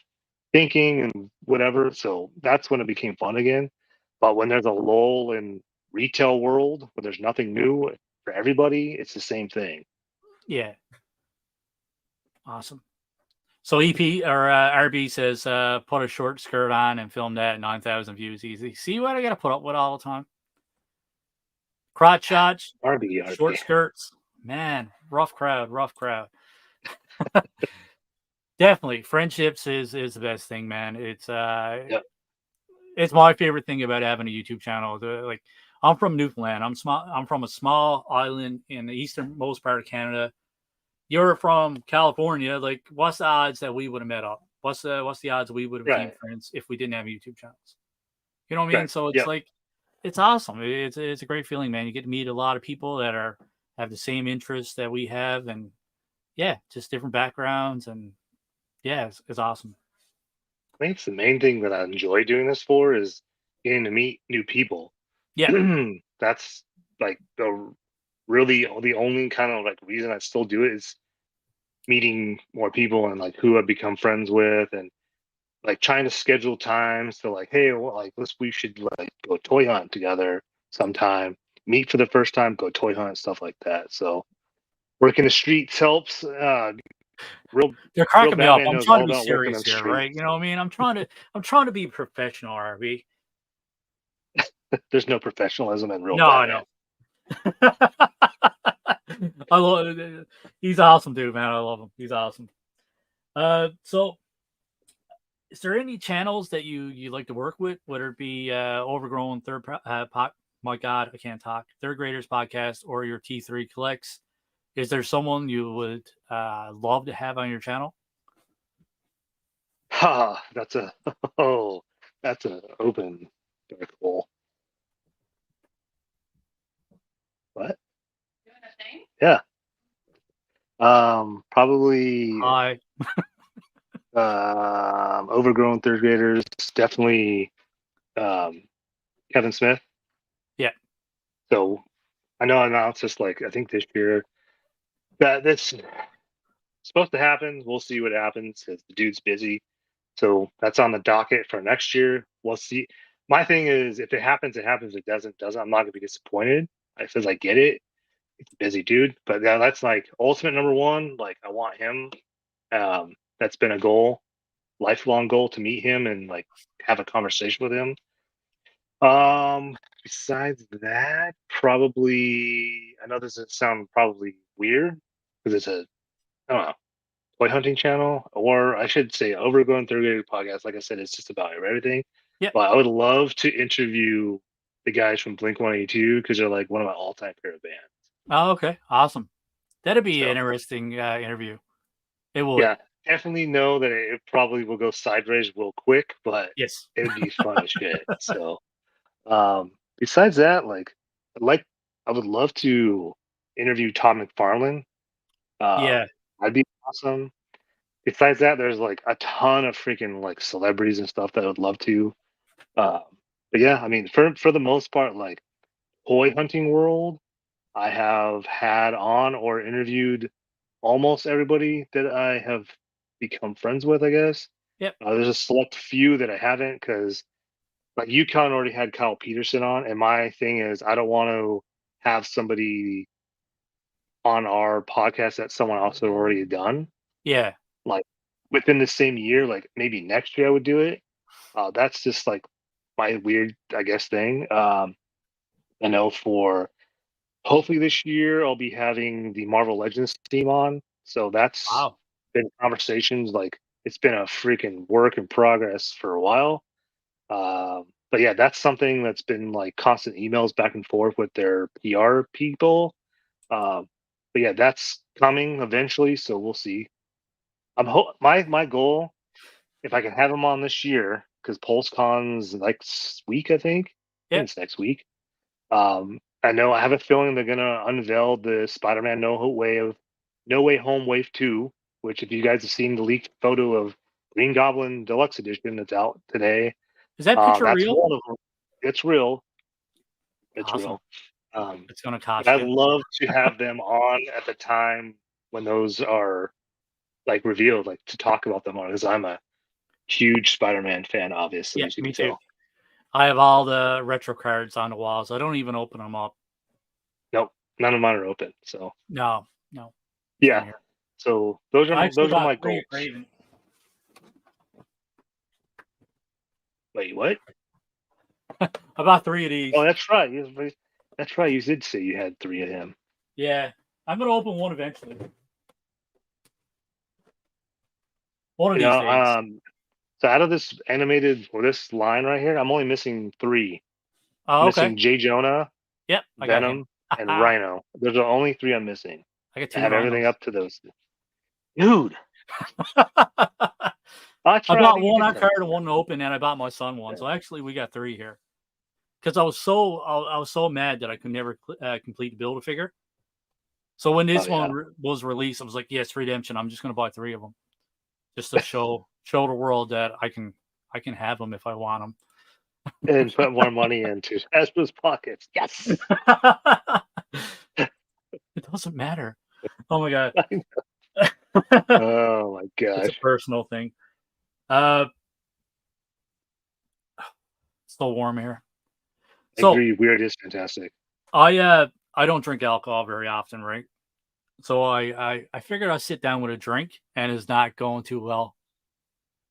thinking and whatever. So that's when it became fun again. But when there's a lull in retail world where there's nothing new for everybody, it's the same thing. yeah, awesome. So EP or RB says put a short skirt on and film that 9,000 views easy. See what I got to put up with all the time? Crotch shots, RB, short RB. skirts. Man, rough crowd, rough crowd. Definitely, friendships is the best thing, man. It's Yep. it's my favorite thing about having a YouTube channel. Like, I'm from Newfoundland. I'm from a small island in the easternmost part of Canada. You're from California. Like, what's the odds that we would have met up? What's the odds we would have became Right. friends if we didn't have YouTube channels? You know what I mean? Right. So it's Yep. like, it's awesome. It's a great feeling, man. You get to meet a lot of people that have the same interests that we have, and yeah, just different backgrounds, and yeah, it's awesome. I think it's the main thing that I enjoy doing this for is getting to meet new people. Yeah, That's like the only kind of like reason I still do it is meeting more people and like who I've become friends with and like trying to schedule times to like, hey, well, like we should like go toy hunt together sometime, meet for the first time, go toy hunt, stuff like that. So working the streets helps. Real they're real cracking me up. Batman I'm knows trying all to be about working serious on here, right? streets. You know what I mean? I'm trying to be professional, RB. There's no professionalism in real No, I Batman. know. I love. He's awesome, dude, man. I love him. He's awesome. So is there any channels that you like to work with, whether it be Overgrown my God, I can't talk. Third Graders podcast or your T3 collects? Is there someone you would love to have on your channel? Ha, that's a oh, that's an open dark hole. What? Yeah. Probably Hi. overgrown third graders. Definitely um, Kevin Smith. Yeah. So I know announced this like I think this year that this supposed to happen. We'll see what happens because the dude's busy. So that's on the docket for next year. We'll see. My thing is, if it happens, it happens. If it doesn't. I'm not gonna be disappointed. I says I get it. It's a busy dude, but yeah, that's like ultimate number one. Like I want him. That's been a goal, lifelong goal to meet him and like have a conversation with him. Besides that, probably I know this doesn't sound probably weird because it's a I don't know toy hunting channel, or I should say overgrown third grader podcast. Like I said, it's just about everything. Yeah. But I would love to interview the guys from Blink 182 because they're like one of my all time favorite bands. Oh, okay. Awesome. That'd be an So interesting interview. It would. yeah, definitely know that it probably will go sideways real quick, but Yes. it would be fun as shit. So besides that, like I would love to interview Todd McFarlane. Yeah. That'd be awesome. Besides that, there's like a ton of freaking like celebrities and stuff that I would love to. Um, but yeah, I mean, for the most part, like toy hunting world, I have had on or interviewed almost everybody that I have become friends with. I guess Yep. there's a select few that I haven't because like UConn already had Kyle Peterson on, and my thing is I don't want to have somebody on our podcast that someone else had already done. Yeah. Like within the same year, like maybe next year I would do it. That's just like my weird, I guess, thing. I know for hopefully this year I'll be having the Marvel Legends team on. So that's Wow. been conversations like it's been a freaking work in progress for a while. But yeah, that's something that's been like constant emails back and forth with their PR people. Um, but yeah, that's coming eventually, so we'll see. My goal, if I can have them on this year, because PulseCon's next week, I think. I think Yep. it's next week. I know I have a feeling they're gonna unveil the Spider-Man No Way Home Wave 2, which if you guys have seen the leaked photo of Green Goblin Deluxe Edition that's out today, Is that picture that's real? one of them. It's real. It's Awesome. real. Um, It's gonna but cost I'd you. love to have them on at the time when those are like revealed, like to talk about them on, because I'm a huge Spider-Man fan, obviously, Yeah, as you me can too. tell. I have all the retro cards on the walls. I don't even open them up. Nope, none of mine are open. So No, no. Same yeah, here. so I actually those are bought my 3 goals. Craven. Wait, what? I bought 3 of Oh, these. that's right. That's right. You did say you had three of him. Yeah. I'm gonna open one eventually. One of You these know, days. So out of this animated or this line right here, I'm only missing three. Oh, okay. Missing J. Jonah, Yep, I got him. Venom, and I Rhino. Those are the only three I'm missing. got I two have everything rhinos. up to those. Dude, I I tried bought to you one did on tell me card and that. one open, and I bought my son one. So Yeah. actually, we got three here. Because I was so mad that I could never complete the build a figure. So when Oh this one yeah. was released, I was like, yes, redemption. I'm just going to buy three of them just to show the world that I can have them if I want them. And put more money into Hasbro's pockets. Yes. It doesn't matter. Oh my god. Oh my It's a gosh. personal thing. Uh, still warm here. I So agree. Weird is fantastic. I don't drink alcohol very often, right? So I figured I'd sit down with a drink, and it's not going too well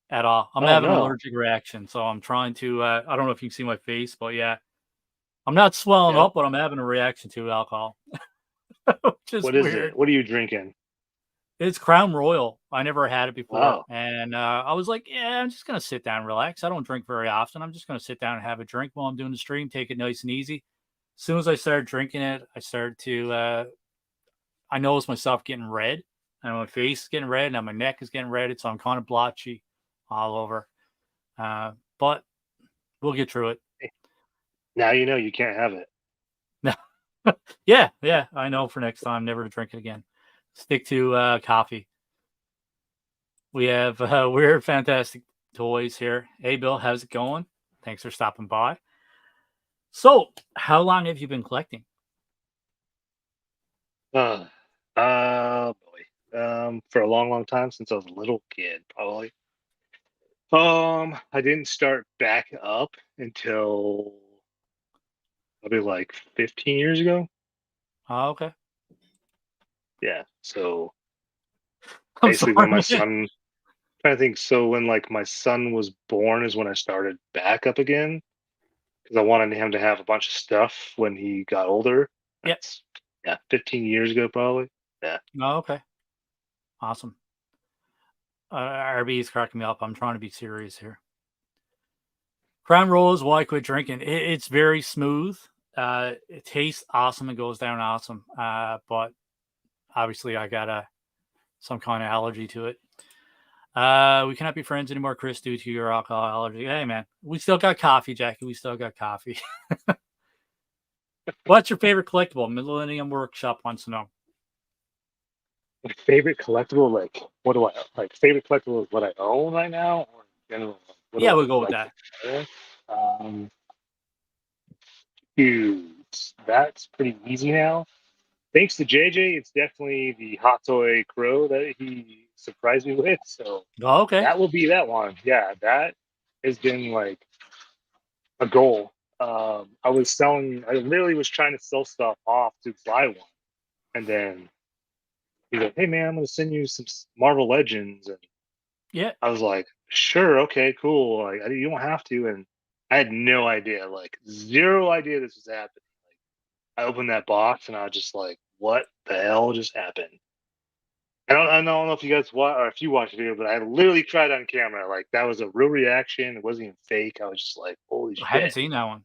at all. I'm Oh having an no. allergic reaction, so I'm trying to. I don't know if you can see my face, but yeah, I'm not swelling Yep. up, but I'm having a reaction to alcohol, which is What is it? weird. What are you drinking? It's Crown Royal. I never had it before, Wow. and I was like, "Yeah, I'm just gonna sit down, and relax. I don't drink very often. I'm just gonna sit down and have a drink while I'm doing the stream, take it nice and easy." As soon as I started drinking it, I started to. I noticed myself getting red, and my face is getting red, and my neck is getting red. So I'm kind of blotchy all over. But we'll get through it. Now you know you can't have it. Yeah, yeah, I know for next time, never to drink it again. Stick to coffee. We have weird, fantastic toys here. Hey, Bill, how's it going? Thanks for stopping by. So, how long have you been collecting? Uh, boy. For a long, long time since I was a little kid, probably. I didn't start back up until probably like 15 years ago. Oh, okay. Yeah. So I'm basically, when my sorry, man. son, trying to think, so when like my son was born is when I started back up again because I wanted him to have a bunch of stuff when he got older. Yep. That's yeah, 15 years ago probably. Yeah. Oh, okay. Awesome. RB is cracking me up. I'm trying to be serious here. Crown Roll is why I quit drinking. It's very smooth. It tastes awesome. It goes down awesome. But obviously, I got some kind of allergy to it. We cannot be friends anymore, Chris, due to your alcohol allergy. Hey, man, we still got coffee, Jackie. We still got coffee. What's your favorite collectible? Millennium Workshop wants to know. My favorite collectible, like what do I like? Favorite collectible is what I own right now, or in general, like, what do Yeah, I we'll go with like to that. play? Um, Dude, that's pretty easy now. Thanks to JJ, it's definitely the Hot Toy Crow that he surprised me with. So Oh, okay. that will be that one. Yeah, that has been like a goal. I was selling. I literally was trying to sell stuff off to buy one, and then he's like, "Hey man, I'm gonna send you some Marvel Legends," and Yeah, I was like, "Sure, okay, cool. Like, you don't have to." And I had no idea, like zero idea this was happening. I opened that box and I was just like, "What the hell just happened?" I don't know if you guys watch or if you watched the video, but I literally cried on camera. Like that was a real reaction. It wasn't even fake. I was just like, "Holy I haven't shit!" seen that one.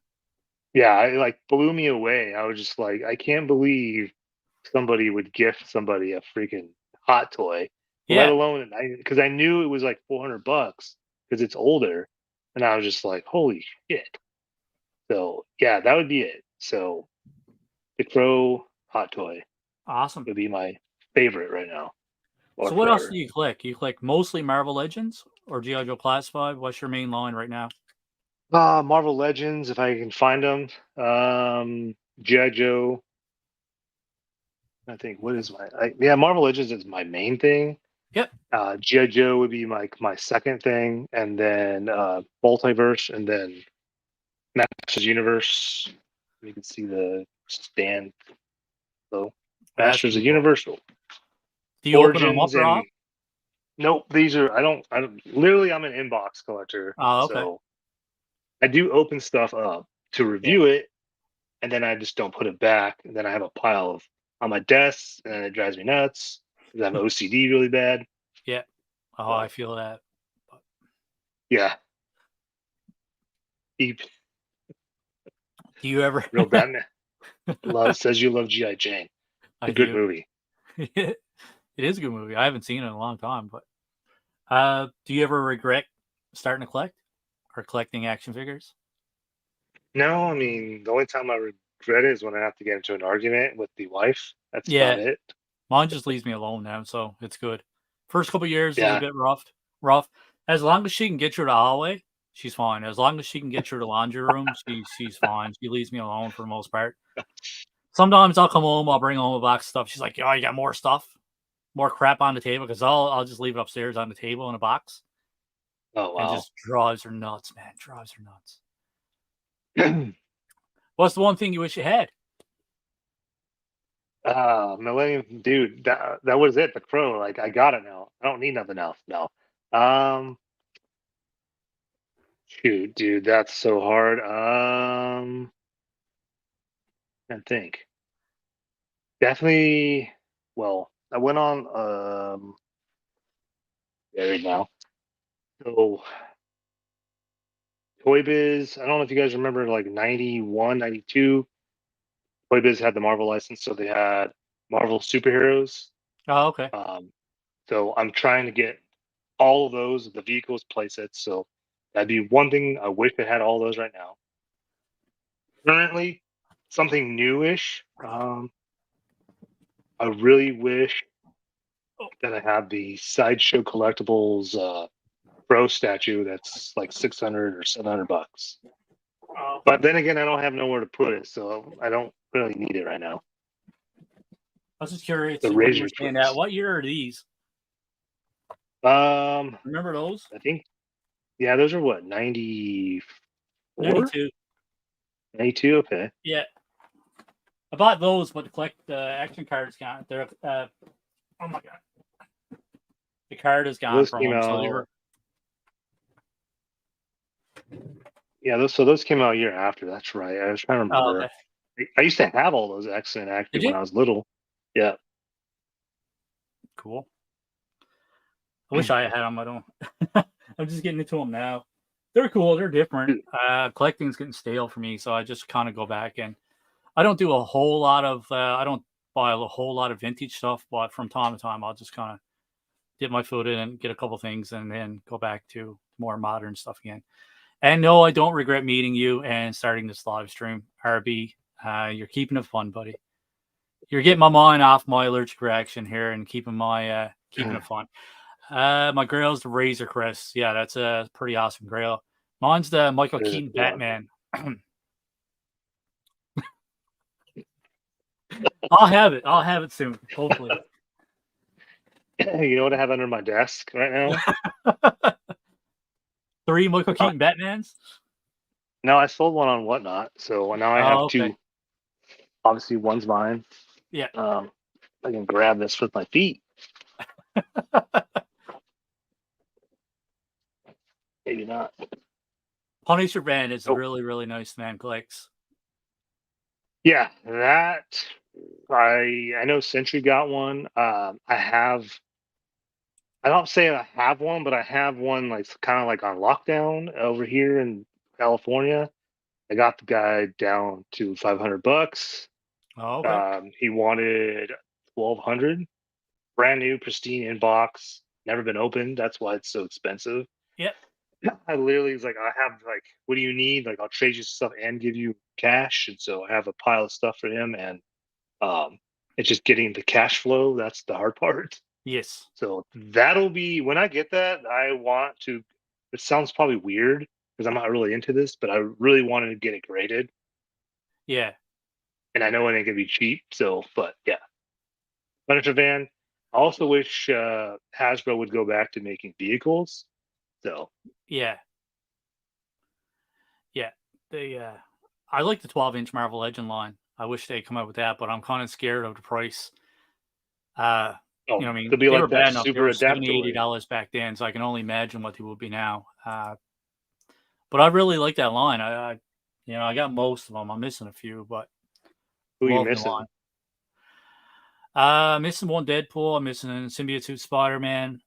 Yeah, it like blew me away. I was just like, I can't believe somebody would gift somebody a freaking hot toy, let Yeah, alone because I knew it was like $400 because it's older, and I was just like, holy shit. So yeah, that would be it. So the Crow hot toy awesome. would be my favorite right now or So, what else forever. do you collect? You collect mostly Marvel Legends or GI Joe Classified? What's your main line right now? Marvel Legends, if I can find them. GI Joe. I think what is yeah, Marvel Legends is my main thing. Yep. GI Joe would be my second thing, and then Multiverse, and then Masters Universe. You can see the stand. So Oh, that's Masters of pretty cool. Universal Do you open them up Origins, or and off? nope, these are I don't. Literally, I'm an inbox collector, Oh, okay. so I do open stuff up to Yeah. review it, and then I just don't put it back, and then I have a pile of on my desk, and it drives me nuts because I have OCD really bad. Yeah. Oh, I So feel that. Yeah. Deep, Do you ever? real Batman. Love says you love G.I. Jane. I A good do. movie. It is a good movie. I haven't seen it in a long time, but do you ever regret starting to collect or collecting action figures? No, I mean, the only time I regret it is when I have to get into an argument with the wife. That's about Yeah, it. mine just leaves me alone now, so it's good. First couple years is a Yeah. bit rough. As long as she can get through the hallway, she's fine. As long as she can get through the laundry room, she's fine. She leaves me alone for the most part. Sometimes I'll come home, I'll bring home a box of stuff. She's like, "Oh, you got more stuff, more crap on the table?" Because I'll just leave it upstairs on the table in a box, Oh, and wow. just drives her nuts, man. Drives her nuts. What's the one thing you wish you had? Millennium, dude, that was it. The crow, like I got it now. I don't need nothing else. No. Um, Shoot, dude, that's so hard. I think definitely. Well, I went on there now. So Toy Biz. I don't know if you guys remember, like 91, 92. Toy Biz had the Marvel license, so they had Marvel superheroes. Oh, okay. Um, so I'm trying to get all of those, the vehicles, playsets. So that'd be one thing. I wish I had all those right now. Currently, something newish. I really wish that I have the Sideshow Collectibles Pro statue that's like 600 or 700 bucks. Oh, But then again, I don't have nowhere to put it, so I don't really need it right now. I was just curious The what you were Razor saying. That Clips. what year are these? Um, Remember those? I think, yeah, those are what, 94, 92. 92. Okay. Yeah, I bought those, but to collect the action cards gone. They're oh my god, the card is gone Those from came them. So they were out, yeah, those came out a year after. That's right. I was trying to oh, remember. okay. I used to have all those X-Men Did active when you? I was little. Yeah. Cool. I wish I had them. I don't. I'm just getting into them now. They're cool. They're different. Collecting's getting stale for me, so I just kind of go back and I don't do a whole lot of. I don't buy a whole lot of vintage stuff, but from time to time, I'll just kind of dip my foot in and get a couple things, and then go back to more modern stuff again. And no, I don't regret meeting you and starting this live stream, RB. You're keeping it fun, buddy. You're getting my mind off my allergic reaction here and keeping it fun. My grail's the Razor Crest. Yeah, that's a pretty awesome grail. Mine's the Michael It is a Keaton cool one. Batman. I'll have it. I'll have it soon, hopefully. You know what I have under my desk right now? 3 Michael Uh, Keaton Batmans. no, I sold one on Whatnot, so now I have Oh, okay. two. Obviously, one's mine. Yeah. I can grab this with my feet. Maybe not. Punisher Band is Oh, really, really nice, man. Clicks. yeah, that I know Sentry got one. I have. I don't say I have one, but I have one like kind of like on lockdown over here in California. I got the guy down to 500 bucks. Oh, okay. He wanted 1200, brand new, pristine inbox, never been opened. That's why it's so expensive. Yep. I literally was like, I have like, what do you need? Like, I'll trade you stuff and give you cash. And so I have a pile of stuff for him, and um, it's just getting the cash flow. That's the hard part. Yes. So that'll be when I get that. I want to. It sounds probably weird because I'm not really into this, but I really wanted to get it graded, Yeah. and I know it ain't gonna be cheap. So, but yeah, furniture van. I also wish Hasbro would go back to making vehicles. So Yeah. Yeah. They. I like the 12-inch Marvel Legend line. I wish they'd come out with that, but I'm kind of scared of the price. Uh, oh, I mean, they'll be they were like that bad enough. They super were 70, adaptoid. $80 back then, so I can only imagine what they would be now. But I really like that line. I got most of them. I'm missing a few, but Who are you love the missing? line. Missing one Deadpool. I'm missing Symbiote Suit Spider-Man.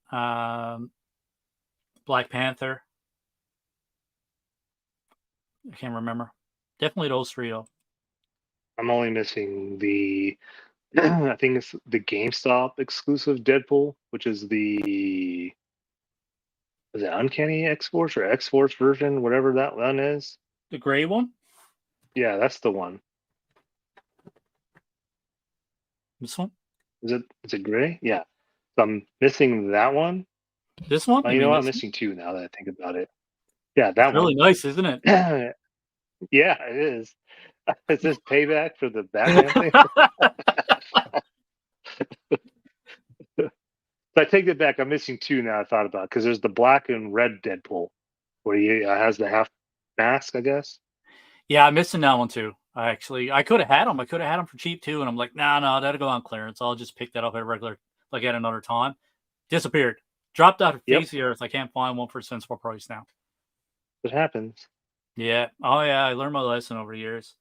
Black Panther. I can't remember. Definitely those three though. I'm only missing the I think it's the GameStop exclusive Deadpool, which is the is it Uncanny X Force or X Force version, whatever that one is. The gray one. Yeah, that's the one. This one. Is it gray? Yeah. So I'm missing that one. This one. Oh, You you know mean what? I'm this one? missing two now that I think about it. Yeah, It's that really one. nice, isn't it? Yeah, it is. Is this payback for the Batman thing? So I take it back. I'm missing two now. I thought about because there's the black and red Deadpool where he has the half mask, I guess. Yeah, I'm missing that one too. I could have had them. I could have had them for cheap too, and I'm like, nah, no, that'll go on clearance. I'll just pick that up at regular, like at another time. Disappeared. Dropped out of Yep, face of the earth. I can't find one for sensible price now. it happens. Yeah. Oh yeah, I learned my lesson over the years.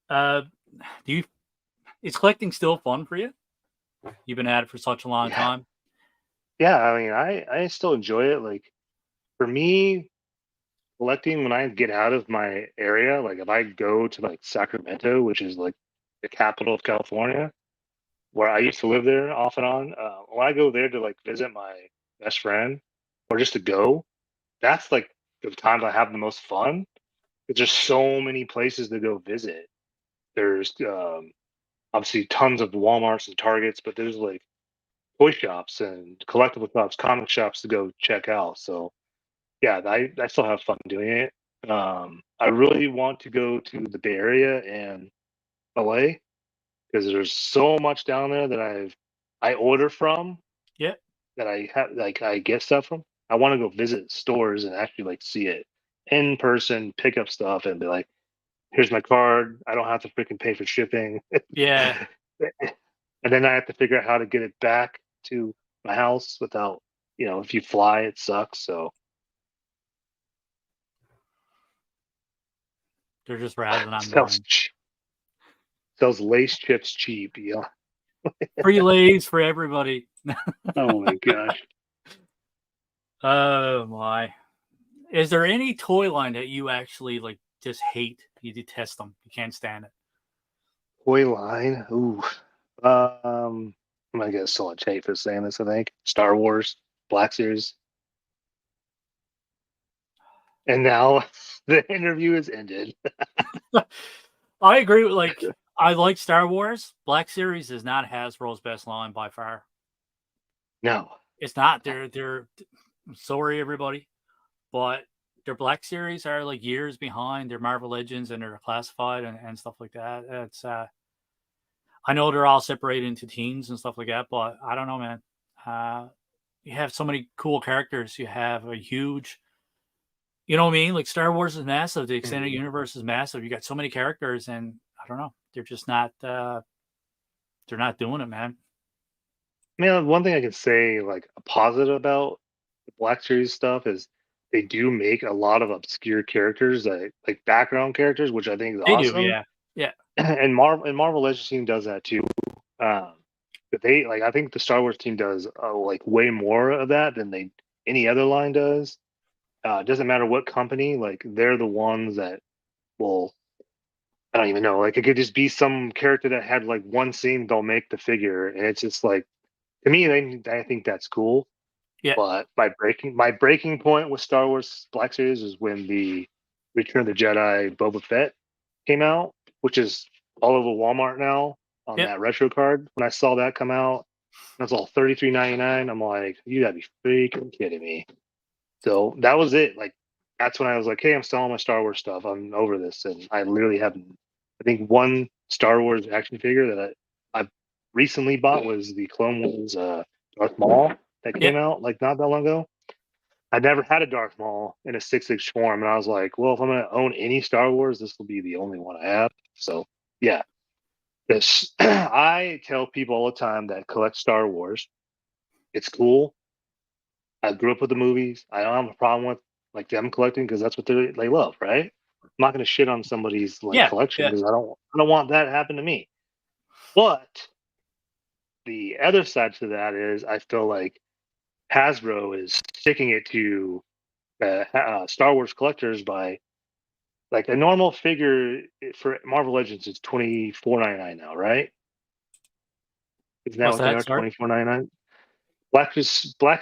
Uh, do you? Is collecting still fun for you? You've been at it for such a long Yeah, time. yeah. I mean, I still enjoy it. Like for me, collecting when I get out of my area, like if I go to like Sacramento, which is like the capital of California, where I used to live there off and on. When I go there to like visit my best friend or just to go, that's like the times I have the most fun. There's just so many places to go visit. There's obviously tons of Walmarts and Targets, but there's like toy shops and collectible shops, comic shops to go check out. So yeah, I still have fun doing it. I really want to go to the Bay Area and LA because there's so much down there that I order from Yeah. that I have like I get stuff from. I want to go visit stores and actually like see it in person, pick up stuff, and be like, "Here's my card. I don't have to freaking pay for shipping." Yeah. And then I have to figure out how to get it back to my house without, if you fly, it sucks. So They're just rattling on sells mine. sells lace chips cheap. Yeah. Free lays for everybody. Oh my gosh. Oh my. Is there any toy line that you actually like just hate? You detest them. You can't stand it. Toy line. Ooh. I'm gonna get so much hate for saying this. I think Star Wars Black Series. And now the interview is ended. I agree with I like Star Wars. Black Series is not Hasbro's best line by far. No. It's not. They're I'm sorry everybody, but their Black Series are like years behind their Marvel Legends and their classified and stuff like that. It's I know they're all separated into teams and stuff like that, but I don't know, man. Uh, you have so many cool characters. You have a huge, you know what I mean? Like Star Wars is massive. The extended Mhm. universe is massive. You got so many characters, and I don't know. They're just not. They're not doing it, man. I mean, one thing I can say, like a positive about the Black Series stuff is they do make a lot of obscure characters that like background characters, which I think is They do, awesome. yeah, yeah, And Marvel Legends team does that too. Um, but they like I think the Star Wars team does like way more of that than they any other line does. It doesn't matter what company, like they're the ones that will. I don't even know. Like it could just be some character that had like one scene they'll make the figure, and it's just like to me, I think that's cool. yeah, But my breaking point with Star Wars Black Series is when the Return of the Jedi Boba Fett came out, which is all over Walmart now on yeah. that retro card. When I saw that come out, that's all $33.99. I'm like, you gotta be freaking kidding me. So that was it. Like that's when I was like, hey, I'm selling my Star Wars stuff. I'm over this, and I literally haven't. I think one Star Wars action figure that I recently bought was the Clone Wars Darth Maul that Yeah. came out like not that long ago. I never had a Darth Maul in a 6-inch form, and I was like, well, if I'm gonna own any Star Wars, this will be the only one I have. So yeah, this I tell people all the time that collect Star Wars. It's cool. I grew up with the movies. I don't have a problem with like them collecting because that's what they love, right? I'm not gonna shit on somebody's like Yeah, collection yeah, because I don't want that to happen to me. But the other side to that is I feel like Hasbro is sticking it to Star Wars collectors by like a normal figure for Marvel Legends is 24.99 now, right? Isn't that What's what they that? are? Sorry. 24.99. Black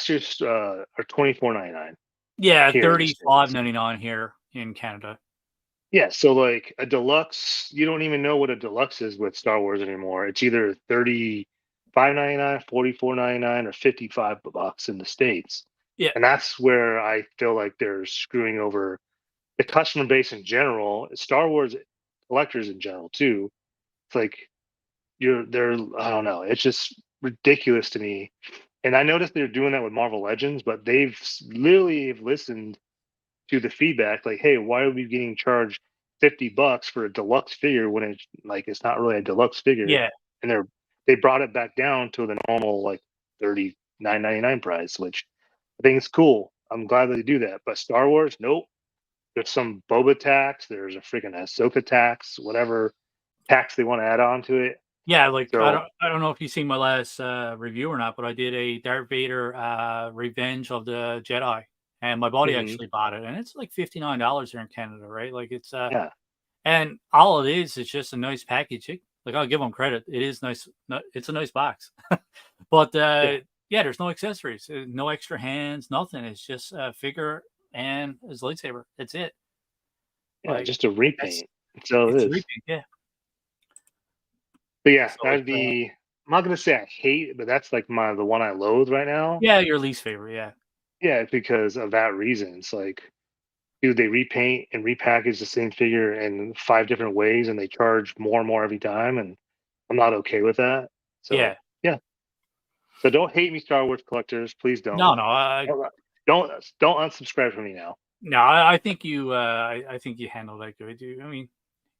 Series are 24.99 Yeah, here in the States. 35.99 here in Canada. Yeah, so like a deluxe, you don't even know what a deluxe is with Star Wars anymore. It's either 35.99, 44.99, or $55 in the States. Yeah, And that's where I feel like they're screwing over the customer base in general, Star Wars collectors in general too. It's like they're I don't know, it's just ridiculous to me. And I noticed they're doing that with Marvel Legends, but they've literally have listened to the feedback, like, hey, why are we getting charged $50 for a deluxe figure when it's like it's not really a deluxe figure? yeah, And they brought it back down to the normal like 39.99 price, which I think is cool. I'm glad that they do that. But Star Wars, nope. There's some Boba tax. There's a freaking Ahsoka tax, whatever tax they want to add on to it. yeah. Like So, I don't know if you've seen my last review or not, but I did a Darth Vader Revenge of the Jedi, and my buddy mhm, actually bought it, and it's like $59 here in Canada, right? Like it's yeah, and all it is just a nice package. Like I'll give them credit, it is nice. It's a nice box, but yeah, yeah, there's no accessories, no extra hands, nothing. It's just a figure and his lightsaber. That's it. yeah, Like just a that's repaint. So it it's a is. repaint, yeah. But yeah, So that'd it's be. I'm not gonna say I hate it, but that's like the one I loathe right now. yeah, your least favorite, yeah. Yeah, because of that reason. It's like, dude, they repaint and repackage the same figure in 5 different ways, and they charge more and more every time, and I'm not okay with that. So Yeah. yeah, so don't hate me, Star Wars collectors. Please don't. No, no, Don't don't unsubscribe from me now. no, I think you, I think you handled that good. I mean,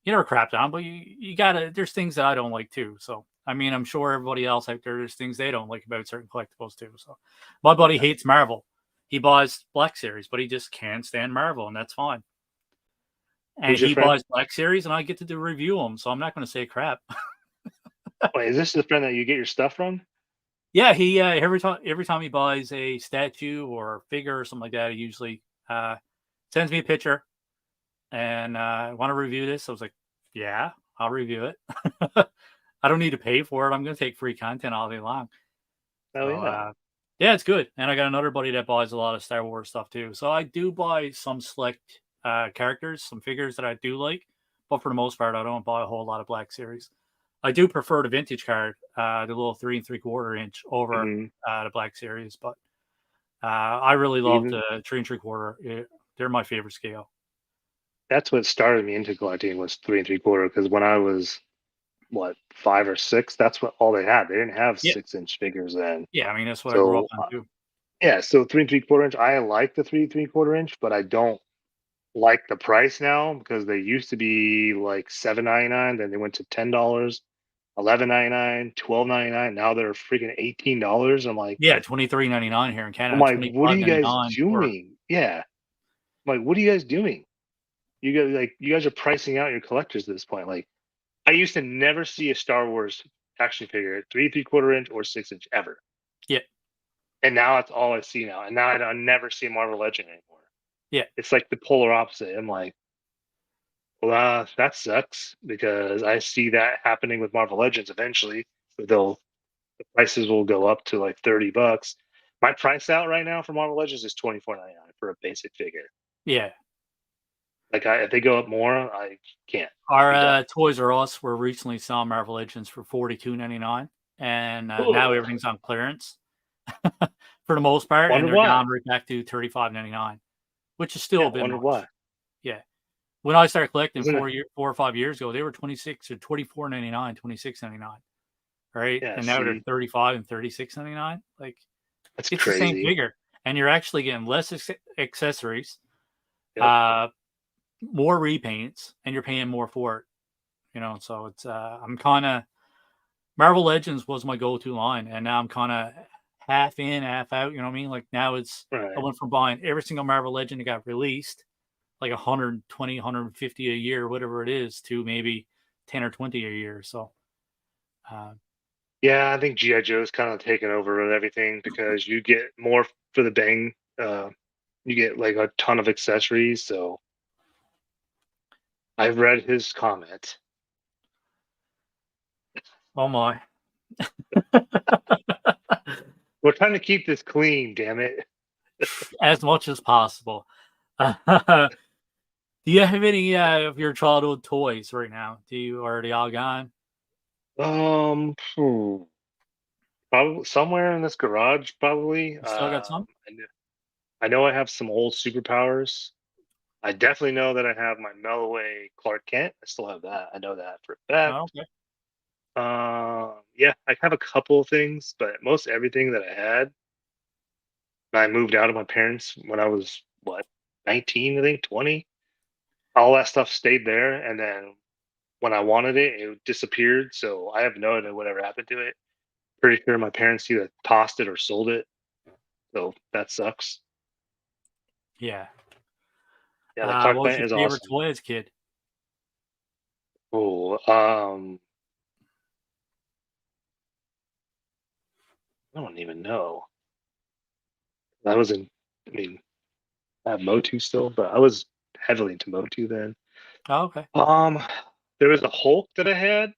you never crapped on, but you gotta. There's things that I don't like too. So I mean, I'm sure everybody else out there, there's things they don't like about certain collectibles too. So my buddy Yeah. hates Marvel. He buys Black Series, but he just can't stand Marvel, and that's fine. And Who's your he friend? buys Black Series, and I get to do review them, so I'm not going to say crap. Wait, is this the friend that you get your stuff from? Yeah, he every time he buys a statue or figure or something like that, he usually sends me a picture and want to review this. I was like, yeah, I'll review it. I don't need to pay for it. I'm going to take free content all day long. Oh So yeah. yeah, it's good. And I got another buddy that buys a lot of Star Wars stuff too. So I do buy some select characters, some figures that I do like, but for the most part, I don't buy a whole lot of Black Series. I do prefer the vintage card, the little 3 3/4 inch over Hmm. the Black Series, but I really love Even the 3 3/4. They're my favorite scale. that's what started me into collecting was 3 3/4. Because when I was what 5 or 6, that's what all they had. They didn't have Yeah, 6 inch figures then. yeah. I mean, that's what I grew up So on too. yeah, so 3 3/4 inch. I like the 3 3/4 inch, but I don't like the price now because they used to be like $7.99, then they went to $10, 11.99, 12.99. Now they're freaking $18. Yeah, 23.99 here in I'm Canada, like, what are twenty-five you ninety guys nine for doing? Yeah, I'm like, what are you guys doing? You guys are pricing out your collectors at this point. Like, I used to never see a Star Wars action figure at 3 3/4 inch or 6 inch ever, yeah, and now that's all I see now. And now I never see Marvel Legend anymore. yeah, It's like the polar opposite. I'm like, well, that sucks because I see that happening with Marvel Legends eventually. The prices will go up to like $30. My price out right now for Marvel Legends is 24.99 for a basic figure. yeah. Like, if they go up more, I can't. Our Be done. Toys R Us were recently selling Marvel Legends for 42.99, and now Ugh. everything's on clearance for the most part, and Wonder they're why? down right back to 35.99, which is still Yeah, a bit wonder much. why. Yeah, when I started collecting Isn't it? 4 or 5 years ago, they were 26 or 24.99, 26.99, right? Yeah, And now they're see, 35 and 36.99. Like that's it's the same crazy. figure, and you're actually getting less accessories, Yep. uh, more repaints, and you're paying more for it. So it's I'm kind of Marvel Legends was my go-to line, and now I'm kind of half in, half out. You know what I mean? Like now I Right. went from buying every single Marvel Legend that got released, like 120, 150 a year, whatever it is, to maybe 10 or 20 a year. So uh, Yeah, I think GI Joe's kind of taken over with everything because you get more for the bang. You get like a ton of accessories, so I've read his comment. Oh my. We're trying to keep this clean, damn it. As much as possible. Do you have any of your childhood toys right now? Do you already all gone? Hmm, probably somewhere in this garage, probably. You still got some? I know I have some old superpowers. I definitely know that I have my Melloway Clark Kent. I still have that. I know that for a Oh, fact. okay. Yeah, I have a couple of things, but most everything that I had, I moved out of my parents when I was what, 19, I think, 20. All that stuff stayed there, and then when I wanted it, it disappeared. So I have no idea whatever happened to it. Pretty sure my parents either tossed it or sold it. So that sucks. Yeah. Yeah, the Clark What was Kent your is favorite awesome. toy as a kid? Oh, I don't even know. I was in. I mean, I have Motu still, but I was heavily into Motu then. Oh, okay. Um, there was a Hulk that I had.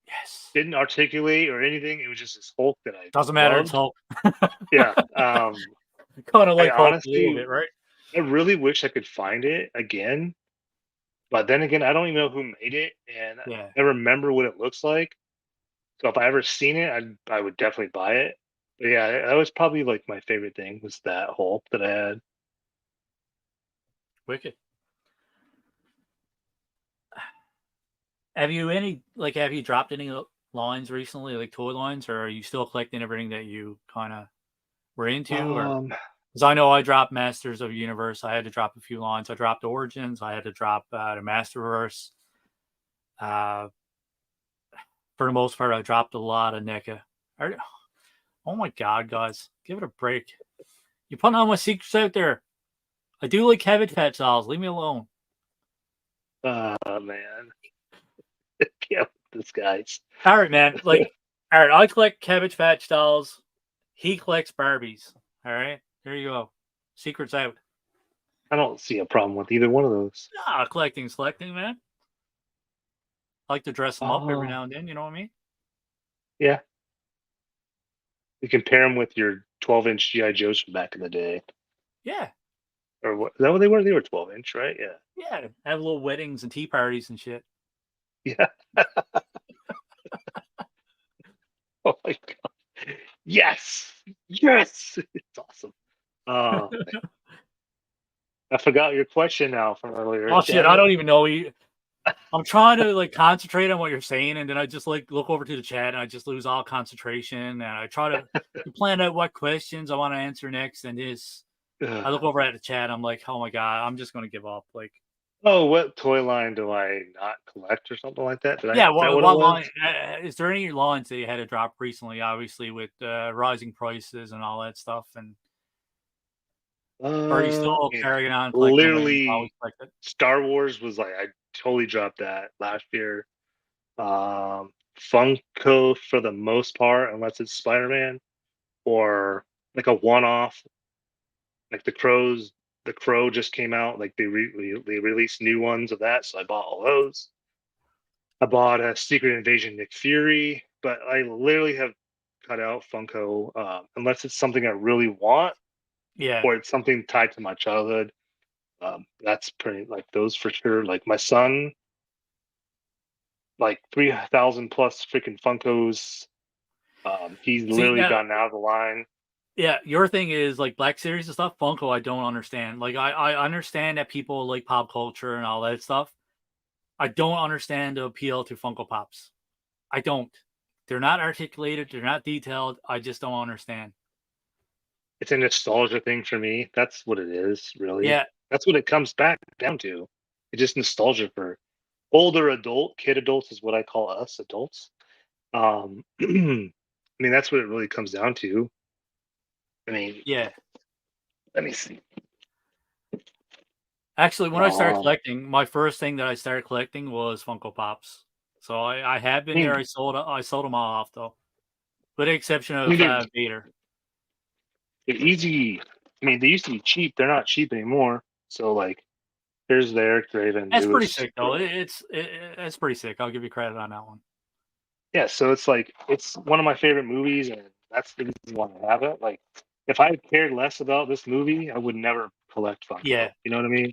Yes. Didn't articulate or anything. It was just this Hulk that I Doesn't matter. It's loved. Hulk. Yeah. Kind of I like Hulk a little honestly, bit, right? I really wish I could find it again. But then again, I don't even know who made it, and Yeah. I remember what it looks like. So if I ever seen it, I would definitely buy it. But yeah, that was probably like my favorite thing was that Hulk that I had. Wicked. Have you dropped any lines recently, like toy lines, or are you still collecting everything that you kind of were into? Or Um, because I know I dropped Masters of Universe, I had to drop a few lines. I dropped Origins, I had to drop the Masterverse. Uh, for the most part, I dropped a lot of NECA. Oh my god, guys, give it a break! You're putting all my secrets out there. I do like Cabbage Patch dolls. Leave me alone. oh man, yeah, this guy's. All right, man. All right, I collect Cabbage Patch dolls. He collects Barbies. All right, there you go. Secrets out. I don't see a problem with either one of those. Ah, collecting's collecting, man. I like to dress them up every Uh, now and then. You know what I mean? yeah, you compare them with your 12-inch GI Joes from back in the day, Yeah, or what? Is that what they were? They were 12-inch, right? Yeah, yeah. Have little weddings and tea parties and shit. yeah. Oh my god, yes, yes, it's awesome. Oh, I forgot your question now from earlier. Oh shit, Damn I it. don't even know. I'm trying to like concentrate on what you're saying, and then I just like look over to the chat, and I just lose all concentration. And I try to plan out what questions I want to answer next, and this I look Ugh. over at the chat. I'm like, oh my god, I'm just gonna give up. Like, Oh, what toy line do I not collect or something like that? Did I? Is yeah, that what it what was? line? Is there any lines that you had to drop recently? Obviously, with rising prices and all that stuff, and or are you I still mean, carrying on collecting what you've always literally, collected? Star Wars was like I totally dropped that last year. Um, Funko for the most part, unless it's Spider Man or like a one off, like the Crows. The Crow just came out, like they released new ones of that, so I bought all those. I bought a Secret Invasion Nick Fury, but I literally have cut out Funko unless it's something I really want Yeah. or it's something tied to my childhood. That's pretty like those for sure. Like my son, like 3,000 plus freaking Funkos. He's See literally now, gotten out of the line. yeah, your thing is like Black Series and stuff. Funko, I don't understand. Like, I understand that people like pop culture and all that stuff. I don't understand the appeal to Funko Pops. I don't. They're not articulated. They're not detailed. I just don't understand. It's a nostalgia thing for me. That's what it is, really. Yeah, That's what it comes back down to. It's just nostalgia for older kid adults is what I call us adults. I mean, that's what it really comes down to. I mean, yeah. let me see. Actually, when I started Um, collecting, my first thing that I started collecting was Funko Pops. So I have I been there. mean, I sold them all off though, with the exception I mean, of Vader. they're easy. I mean, they used to be cheap. They're not cheap anymore. So, like, Here's the Eric Draven. That's It pretty was sick though. It's pretty sick. I'll give you credit on that one. yeah. So it's like it's one of my favorite movies, and that's the reason why I have it. Like, if I cared less about this movie, I would never collect Funko. Yeah. You know what I mean?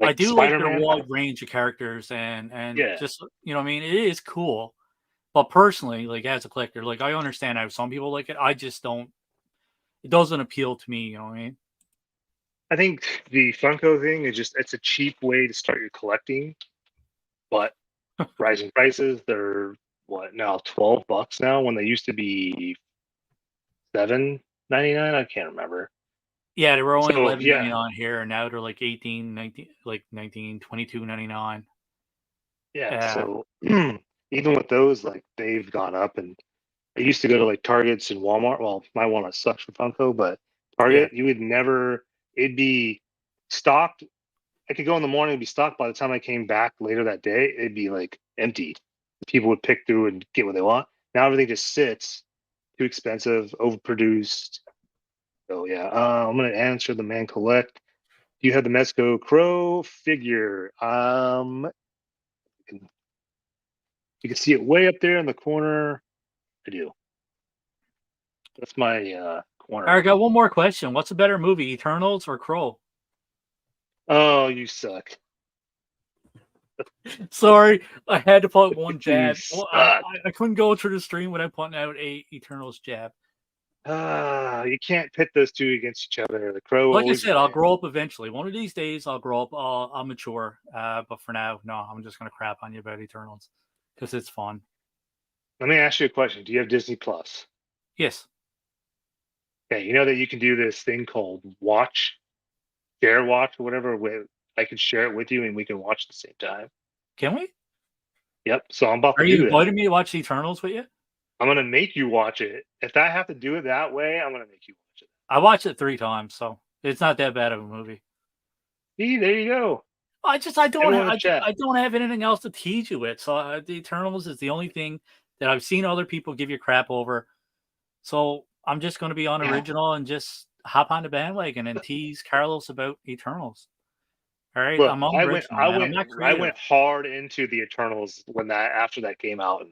I Like do like Spider their Man. wide range of characters and Yeah, just you know what I mean, it is cool. But personally, like as a collector, like I understand how some people like it. I just don't it doesn't appeal to me, you know what I mean? I think the Funko thing is just it's a cheap way to start your collecting, but rising prices. They're what now, $12 now when they used to be 7.99. I can't remember. Yeah, they were only So yeah, 11.99 here, and now they're like 18, 19, like 19, 22.99. yeah. Uh, So even with those, like they've gone up, and I used to go to like Targets and Walmart. Well, my Walmart sucks for Funko, but yeah. Target, you would never. It'd be stocked. I could go in the morning and be stocked. By the time I came back later that day, it'd be like empty. People would pick through and get what they want. Now everything just sits, too expensive, overproduced. So yeah, I'm gonna answer the man collect. Do you have the Mezco Crow figure? You can see it way up there in the corner. I do. That's my All right, corner. I got one more question. What's a better movie, Eternals or Crow? Oh, you suck. Sorry, I had to put one You jab. Well, suck. I couldn't go through the stream without putting out a Eternals jab. You can't pit those two against each other. The Crow will Like I always said, I'll win. grow up eventually. One of these days, I'll grow up. I'll mature. But for now, no, I'm just gonna crap on you about Eternals because it's fun. Let me ask you a question. Do you have Disney Plus? Yes, Okay, you know that you can do this thing called Watch, Share Watch, or whatever. With I can share it with you, and we can watch at the same time. can we? Yep. So I'm about Are to you do that. inviting me to watch Eternals with you? I'm gonna make you watch it. If I have to do it that way, I'm gonna make you watch it. I watched it 3 times, so it's not that bad of a movie. See, there you go. Everyone in chat. I don't have anything else to tease you with. So the Eternals is the only thing that I've seen other people give you crap over. So I'm just going to be Yeah. unoriginal and just hop on the bandwagon and tease Carlos about Eternals. All right, Look, I'm unoriginal, man. I'm not I creative. went hard into the Eternals when that after that came out, and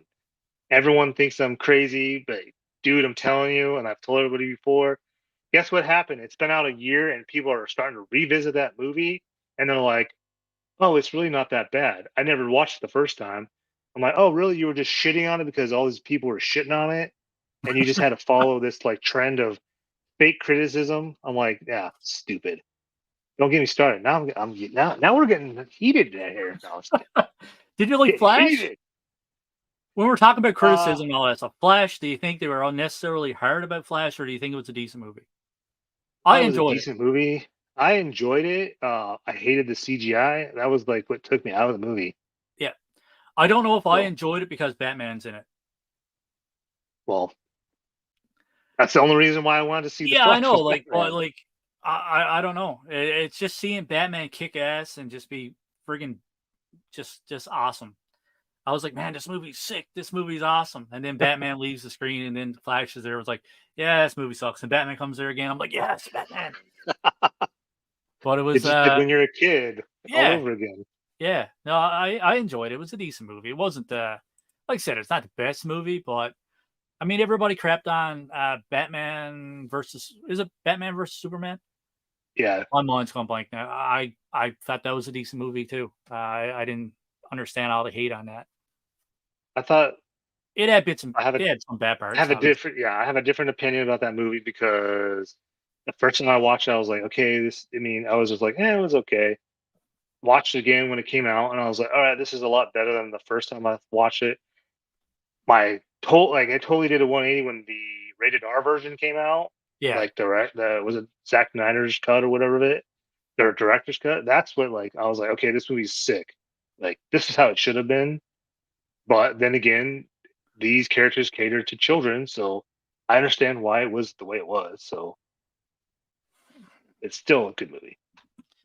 everyone thinks I'm crazy, but dude, I'm telling you, and I've told everybody before. Guess what happened? It's been out a year, and people are starting to revisit that movie, and they're like, "Oh, it's really not that bad." I never watched it the first time. I'm like, "Oh, really? You were just shitting on it because all these people were shitting on it, and you just had to follow this like trend of fake criticism?" I'm like, "Yeah, stupid." Don't get me started. Now we're getting heated in here. No, it's Did you like getting Flash? heated. When we're talking about Uh, criticism and all that stuff, Flash, do you think they were unnecessarily hard about Flash, or do you think it was a decent movie? I thought it was a enjoyed it. decent movie. I enjoyed it. I hated the CGI. That was like what took me out of the movie. Yeah. I don't know if I So, enjoyed it because Batman's in it. well, that's the only reason why I wanted to see the Yeah, I Flash know. was Like, but Batman. like, I don't know. It's just seeing Batman kick ass and just be friggin' just awesome. I was like, man, this movie's sick. This movie's awesome. And then Batman leaves the screen, and then Flash is there. It was like, yeah, this movie sucks. And Batman comes there again. I'm like, yes, Batman. But it was, It's just like when you're a kid all yeah, over again. yeah. No, I enjoyed it. It was a decent movie. It wasn't, like I said, it's not the best movie, but I mean, everybody crapped on Batman versus, is it Batman versus Superman? Yeah, My mind's gone blank now. I thought that was a decent movie too. I didn't understand all the hate on that. I thought It had bits and I have a it had some bad I parts, have a obviously. different yeah I have a different opinion about that movie because the first time I watched it, I was like, okay, this. I mean, I was just like, it was okay. Watched it again when it came out, and I was like, all right, this is a lot better than the first time I watched it. I totally did a 180 when the rated R version came out, Yeah, like the was it Zack Snyder's cut or whatever of it, their director's cut. That's what like I was like, okay, this movie's sick. Like this is how it should have been. But then again, these characters cater to children, so I understand why it was the way it was. So it's still a good movie.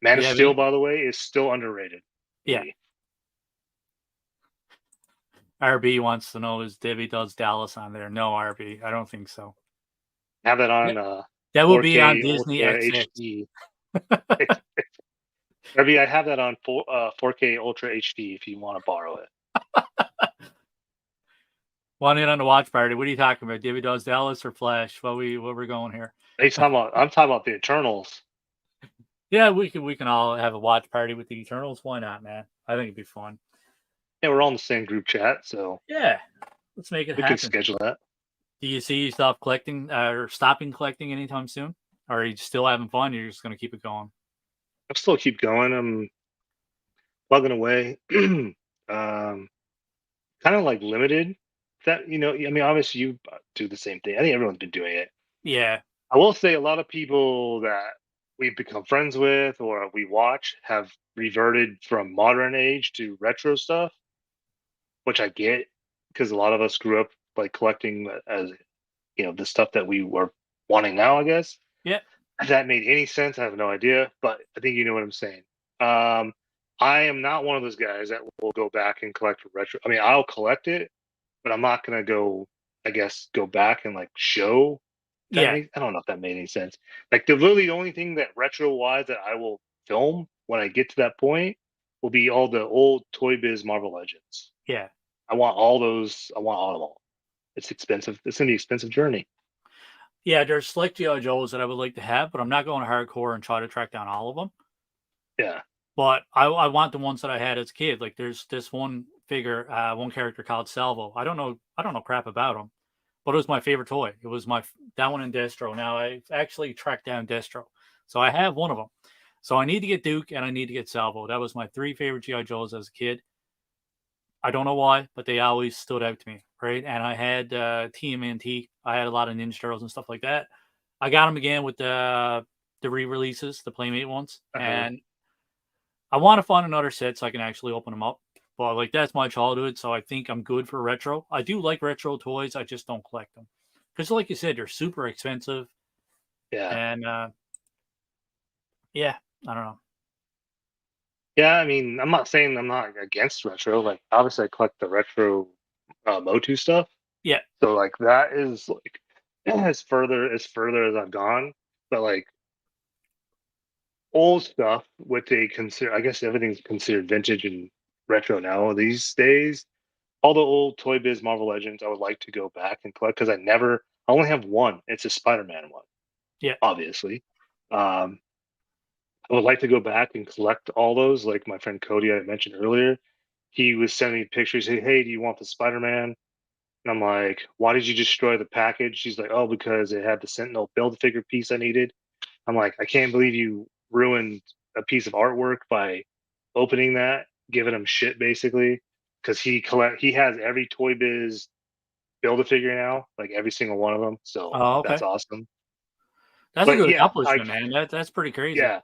Man of yeah, Steel, by the way, is still underrated yeah. movie. RB wants to know is Debbie does Dallas on there? No, RB, I don't think so. Have it That on that will be on 4K Disney Ultra XX. HD. I mean, I have that on 4K Ultra HD if you want to borrow it. One in on the watch party. What are you talking about? David Does Dallas or Flash? What we're going here? I'm talking about the Eternals. Yeah, we can all have a watch party with the Eternals. Why not, man? I think it'd be fun. Yeah, we're all in the same group chat, so Yeah, let's make it we can happen. schedule that. Do you see yourself collecting or stopping collecting anytime soon? Or are you still having fun? You're just gonna keep it going? I'll still keep going. I'm plugging away. Kind of like limited. That I mean, obviously you do the same thing. I think everyone's been doing it. Yeah, I will say a lot of people that we've become friends with or we watch have reverted from modern age to retro stuff, which I get because a lot of us grew up like collecting as the stuff that we were wanting now, I guess. yeah, If that made any sense, I have no idea, but I think you know what I'm saying. Um, I am not one of those guys that will go back and collect retro. I mean, I'll collect it, but I'm not gonna go. I guess go back and like show. yeah, I don't know if that made any sense. Like the only thing that retro wise that I will film when I get to that point will be all the old Toy Biz Marvel Legends. yeah. I want all those. I want all of them. It's expensive. It's gonna be an expensive journey. Yeah, there's select GI Joes that I would like to have, but I'm not going hardcore and try to track down all of them. Yeah. But I want the ones that I had as a kid. Like there's this one figure, one character called Salvo. I don't know crap about him, but it was my favorite toy. It was that one in Destro. Now I actually tracked down Destro, so I have one of them. So I need to get Duke and I need to get Salvo. That was my three favorite GI Joes as a kid. I don't know why, but they always stood out to me, right? And I had TMNT. I had a lot of Ninja Turtles and stuff like that. I got them again with the re-releases, the Playmate ones, Uh-huh. and I want to find another set so I can actually open them up. But like that's my childhood, so I think I'm good for retro. I do like retro toys. I just don't collect them because, like you said, they're super expensive. Yeah. And yeah, I don't know. Yeah, I mean, I'm not saying I'm not against retro. Like, obviously, I collect the retro Motu stuff. Yeah, So, like, that is like as further as I've gone. But like old stuff, what they consider, I guess everything's considered vintage and retro now these days. All the old Toy Biz Marvel Legends, I would like to go back and collect because I only have one. It's a Spider-Man one, yeah. obviously. Um, I would like to go back and collect all those, like my friend Cody I mentioned earlier. He was sending me pictures. Hey, do you want the Spider Man? And I'm like, why did you destroy the package? She's like, oh, because it had the Sentinel build figure piece I needed. I'm like, I can't believe you ruined a piece of artwork by opening that, giving him shit basically, because he has every Toy Biz build a figure now, like every single one of them. So Oh, that's okay. awesome. That's a But good yeah, accomplishment, man. That's pretty crazy. yeah,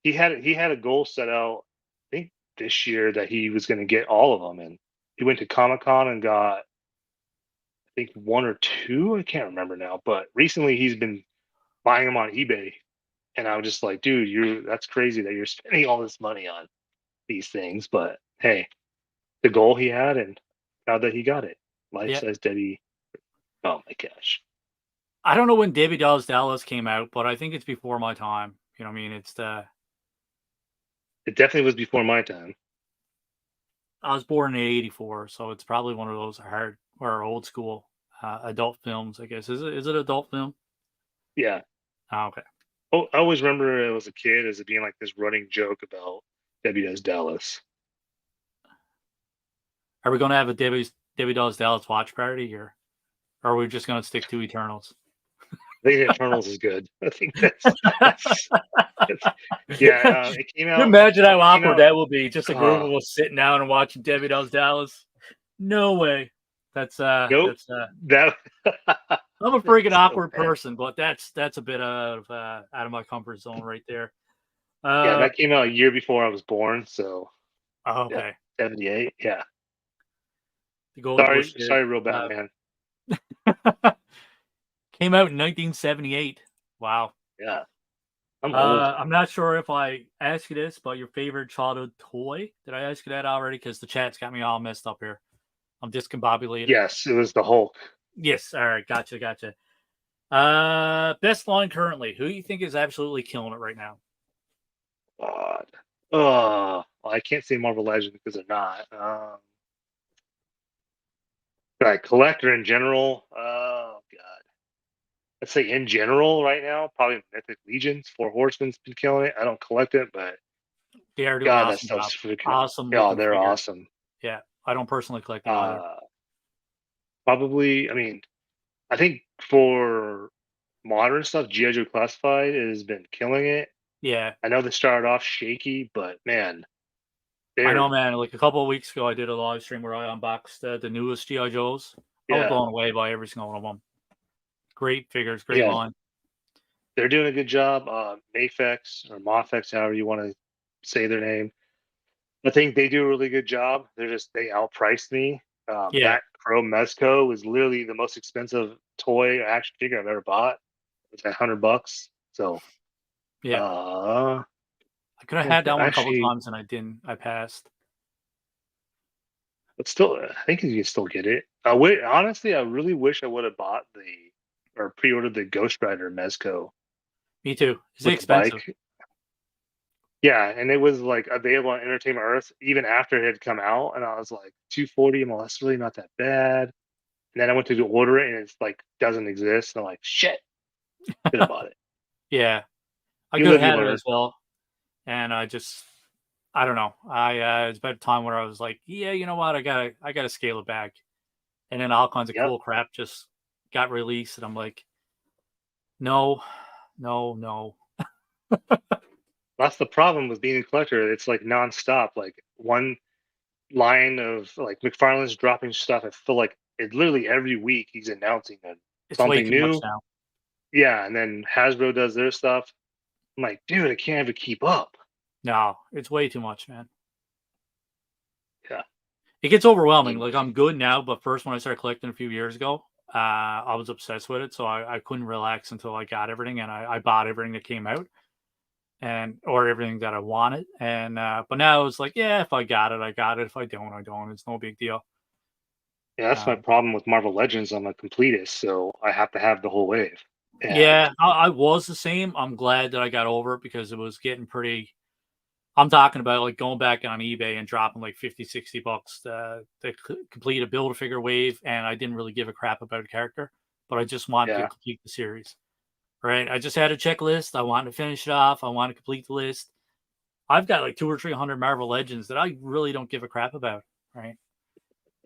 he had a goal set out. I think this year that he was going to get all of them, and he went to Comic Con and got I think one or two. I can't remember now, but recently he's been buying them on eBay, and I was just like, dude, that's crazy that you're spending all this money on these things. But hey, the goal he had, and proud that he got it. Life Yeah. size Debbie. Oh my gosh, I don't know when Debbie Does Dallas came out, but I think it's before my time. You know what I mean? It's the it definitely was before my time. I was born in '84, so it's probably one of those hard or old school adult films. I guess is it adult film? Yeah. Oh, okay. Oh, I always remember as a kid as it being like this running joke about Debbie Does Dallas. Are we going to have a Debbie Does Dallas watch party here, or are we just going to stick to Eternals? I think Eternals is good. I think that's yeah. It came You out. imagine how It came awkward out. that would be. Just a group Uh, of us sitting down and watching Debbie Does Dallas. No way. That's nope. that's That I'm a freaking that's so awkward bad. person, but that's a bit out of my comfort zone right there. Yeah, Uh, that came out a year before I was born. So oh, yeah, okay. 78. Yeah. To go with Sorry, bullshit. sorry, real bad man. Came out in 1978. Wow. Yeah, I'm old. I'm not sure if I asked you this, but your favorite childhood toy? Did I ask you that already? Because the chat's got me all messed up here. I'm discombobulated. Yes, it was the Hulk. Yes. All right. Gotcha. Best line currently. Who do you think is absolutely killing it right now? God. Oh, well, I can't say Marvel Legends because they're not. Right, collector in general. Oh god, let's say in general right now, probably Mythic Legions. Four Horsemen's been killing it. I don't collect it, but They are doing an God, that awesome job. stuff's freaking. Awesome Oh, looking they're figures. awesome. Yeah, I don't personally collect them either. Uh, Probably. I mean, I think for modern stuff, G.I. Joe Classified has been killing it. Yeah, I know they started off shaky, but man, I know, they're man. Like a couple of weeks ago, I did a live stream where I unboxed the newest GI Joes. I was yeah, blown away by every single one of them. Great figures, great yeah, line. they're doing a good job. Mafex or Mafex, however you want to say their name. I think they do a really good job. They outpriced me. Yeah, That Crow Mezco was literally the most expensive toy or action figure I've ever bought. It's like $100. So yeah. uh I could have had that one a couple actually, times and I didn't. I passed. but still, I think you can still get it. Wait, honestly, I really wish I would have bought the or pre-ordered the Ghost Rider Mezco Me too. Is it with the expensive? bike. Yeah, and it was like available on Entertainment Earth even after it had come out, and I was like 240. Well, that's really not that bad. And then I went to order it, and it's like doesn't exist. And I'm like, shit, could have bought it. Yeah, I You could have live, you had it learn. as well. And I don't know. It's about a time where I was like, yeah, you know what? I gotta scale it back. And then all kinds of Yep, cool crap just got released, and I'm like, no, no, no. that's the problem with being a collector. It's like nonstop. Like one line of like McFarlane's dropping stuff. I feel like it literally every week he's announcing It's way something too much new. now. Yeah, and then Hasbro does their stuff. I'm like, dude, I can't even keep up. No, it's way too much, man. Yeah, It gets overwhelming. and Like I'm good now, but first when I started collecting a few years ago, I was obsessed with it, so I couldn't relax until I got everything, and I bought everything that came out, and or everything that I wanted. And but now it's like, yeah, if I got it, I got it. If I don't, I don't. It's no big deal. yeah, that's my Um, problem with Marvel Legends. I'm a completist, so I have to have the whole wave. And yeah, I was the same. I'm glad that I got over it because it was getting pretty. I'm talking about like going back on eBay and dropping like 50, $60 to complete a build a figure wave. And I didn't really give a crap about a character, but I just wanted to yeah, complete the series. Right. I just had a checklist. I wanted to finish it off. I want to complete the list. I've got like 200 or 300 Marvel Legends that I really don't give a crap about. Right.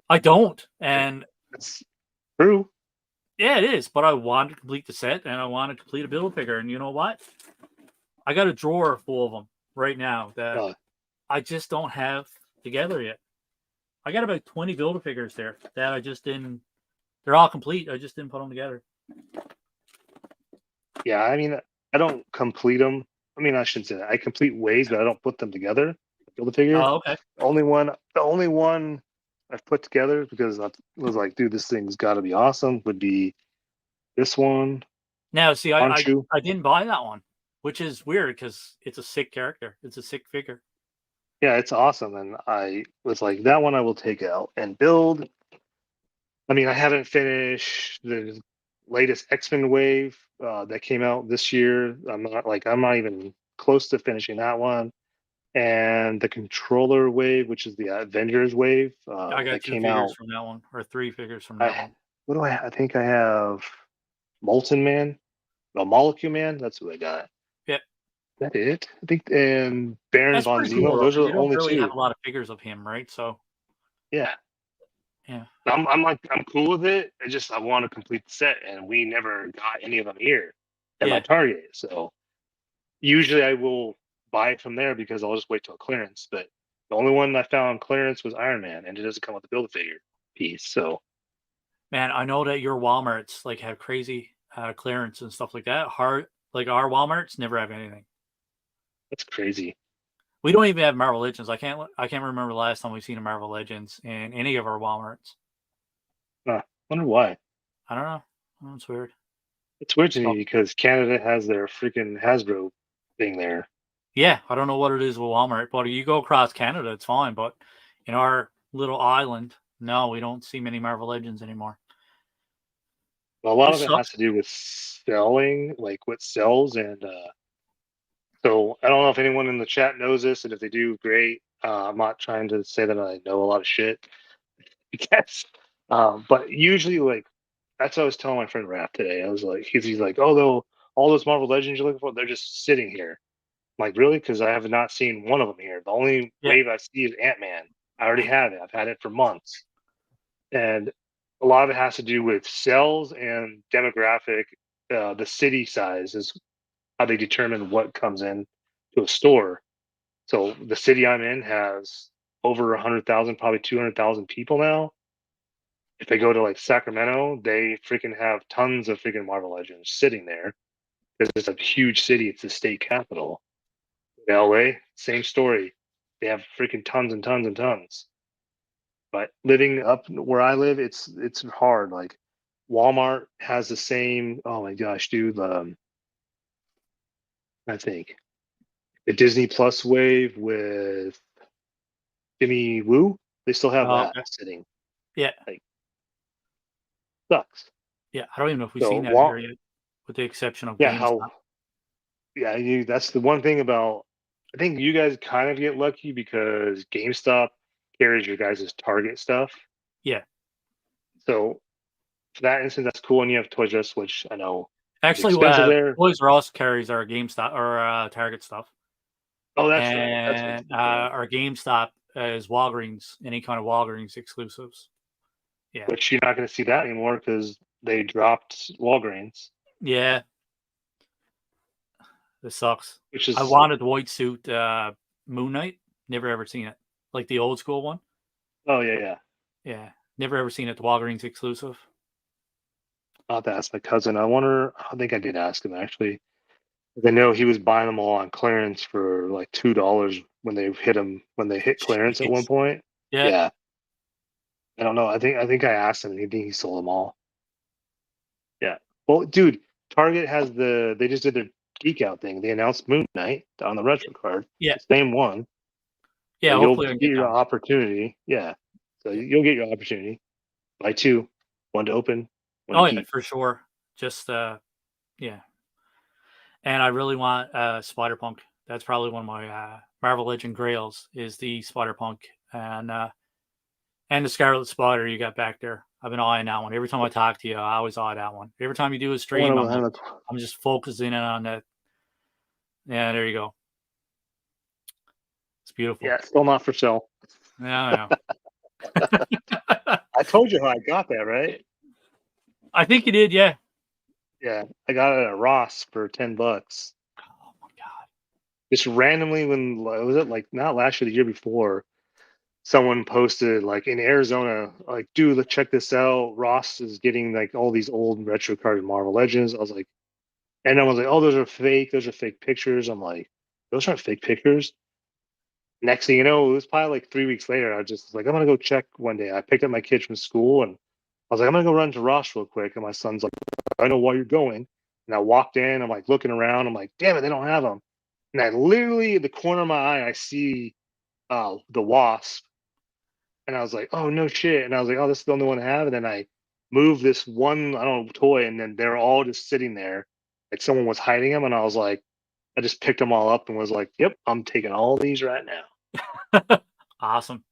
I don't. And that's true. yeah, it is. But I want to complete the set and I want to complete a build a figure. And you know what? I got a drawer full of them right now that Uh, I just don't have together yet. I got about 20 build a figures there that I just didn't. They're all complete. I just didn't put them together. yeah, I mean, I don't complete them. I mean, I shouldn't say that. I complete waves, but I don't put them together. Build a figure. Oh, okay. The only one I've put together because I was like, dude, this thing's got to be awesome. Would be this one, Now, see, Honshu. I didn't buy that one, which is weird because it's a sick character. It's a sick figure. Yeah, it's awesome, and I was like, that one I will take out and build. I mean, I haven't finished the latest X-Men wave that came out this year. I'm not even close to finishing that one. And the controller wave, which is the Avengers wave I got that two came figures out. from that one, or three figures from that I one. what do I think I have Molten Man, no Molecule Man. That's what I got. Is Yeah, that it? I think and Baron that's von pretty cool Zemo. though Those are because the you don't only really have two. a lot of figures of him, right? So Yeah, yeah, I'm cool with it. I want to complete the set, and we never got any of them here at my yeah, Target. So usually I will buy it from there because I'll just wait till clearance. But the only one I found on clearance was Iron Man, and it doesn't come with the build a figure piece. So man. I know that your WalMarts like have crazy clearance and stuff like that. Hard like our WalMarts never have anything. that's crazy. We don't even have Marvel Legends. I can't remember the last time we've seen a Marvel Legends in any of our WalMarts. Wonder why. I don't know. Oh, it's weird. It's weird to So me because Canada has their freaking Hasbro thing there. yeah, I don't know what it is with Walmart, but you go across Canada, it's fine. But in our little island, no, we don't see many Marvel Legends anymore. A lot of Which it has sucks. to do with selling, like what sells, and so I don't know if anyone in the chat knows this, and if they do, great. I'm not trying to say that I know a lot of shit, because, but usually, like, that's what I was telling my friend Raph today. I was like, he's like, oh, though, all those Marvel Legends you're looking for, they're just sitting here. I'm like, really? Because I have not seen one of them here. The only Yeah. wave I see is Ant-Man. I already have it. I've had it for months, and a lot of it has to do with sales and demographic. The city size is how they determine what comes in to a store. So the city I'm in has over 100,000, probably 200,000 people now. If they go to like Sacramento, they freaking have tons of freaking Marvel Legends sitting there because it's a huge city. It's the state capital. In LA, same story. They have freaking tons and tons and tons. But living up where I live, it's hard. Like Walmart has the same. Oh my gosh, dude. I think the Disney Plus wave with Jimmy Woo, they still have Oh, that okay. sitting. Yeah. Like, sucks. Yeah. I don't even know if we've So, seen that here yet, with the exception of yeah, GameStop. how, yeah, that's the one thing about, I think you guys kind of get lucky because GameStop carries your guys' Target stuff. Yeah. So, for that instance, that's cool. And you have Toys R Us, which I know is Actually, expensive there. Toys R Us carries our GameStop or Target stuff, Oh, that's right. That's right. and our GameStop is Walgreens, any kind of Walgreens exclusives. Yeah. Which you're not going to see that anymore because they dropped Walgreens, Yeah. This sucks. which I is, wanted the white suit Moon Knight. Never ever seen it. Like the old school one. oh, yeah, yeah. Yeah. Never ever seen it. The Walgreens exclusive. I'll have to ask my cousin. I wonder, I think I did ask him actually. I know he was buying them all on clearance for like $2 when they hit him when they hit clearance at one Jeez. point. Yeah. Yeah, I don't know. I think I asked him, and he sold them all. Yeah. Well, dude, Target has they just did their geek out thing. They announced Moon Knight on the retro card. Yeah. The same one. So Yeah. you'll Hopefully I can get get your down. opportunity. Yeah. So Yeah. you'll get your opportunity. Buy two, one to open, one to Oh yeah, keep. for sure. Just yeah. And I really want Spider Punk. That's probably one of my Marvel Legend grails is the Spider Punk and the Scarlet Spider you got back there. I've been eyeing that one. Every time I talk to you, I always eye that one. Every time you do a I want stream, to have a, I'm just focusing in on that. Yeah, there you go. It's beautiful. yeah, still not for sale. Yeah, I told you how I got that, right? I think you did. Yeah. Yeah, I got it at Ross for $10. Oh my god. Just randomly, when was it, like not last year, the year before, someone posted like in Arizona, like, dude, let's check this out. Ross is getting like all these old retro card Marvel Legends. I was like, and I was like, oh, those are fake. Those are fake pictures. I'm like, those aren't fake pictures. Next thing you know, it was probably like 3 weeks later. I just was like, I'm gonna go check one day. I picked up my kids from school and I was like, I'm gonna go run to Ross real quick. And my son's like, I know why you're going. And I walked in. I'm like looking around. I'm like, damn it, they don't have them. And I literally, at the corner of my eye, I see the Wasp, and I was like, oh no shit. And I was like, oh, this is the only one I have. And then I moved this one, I don't know, toy, and then they're all just sitting there, like someone was hiding them. And I was like, I just picked them all up and was like, yep, I'm taking all these right now. Awesome.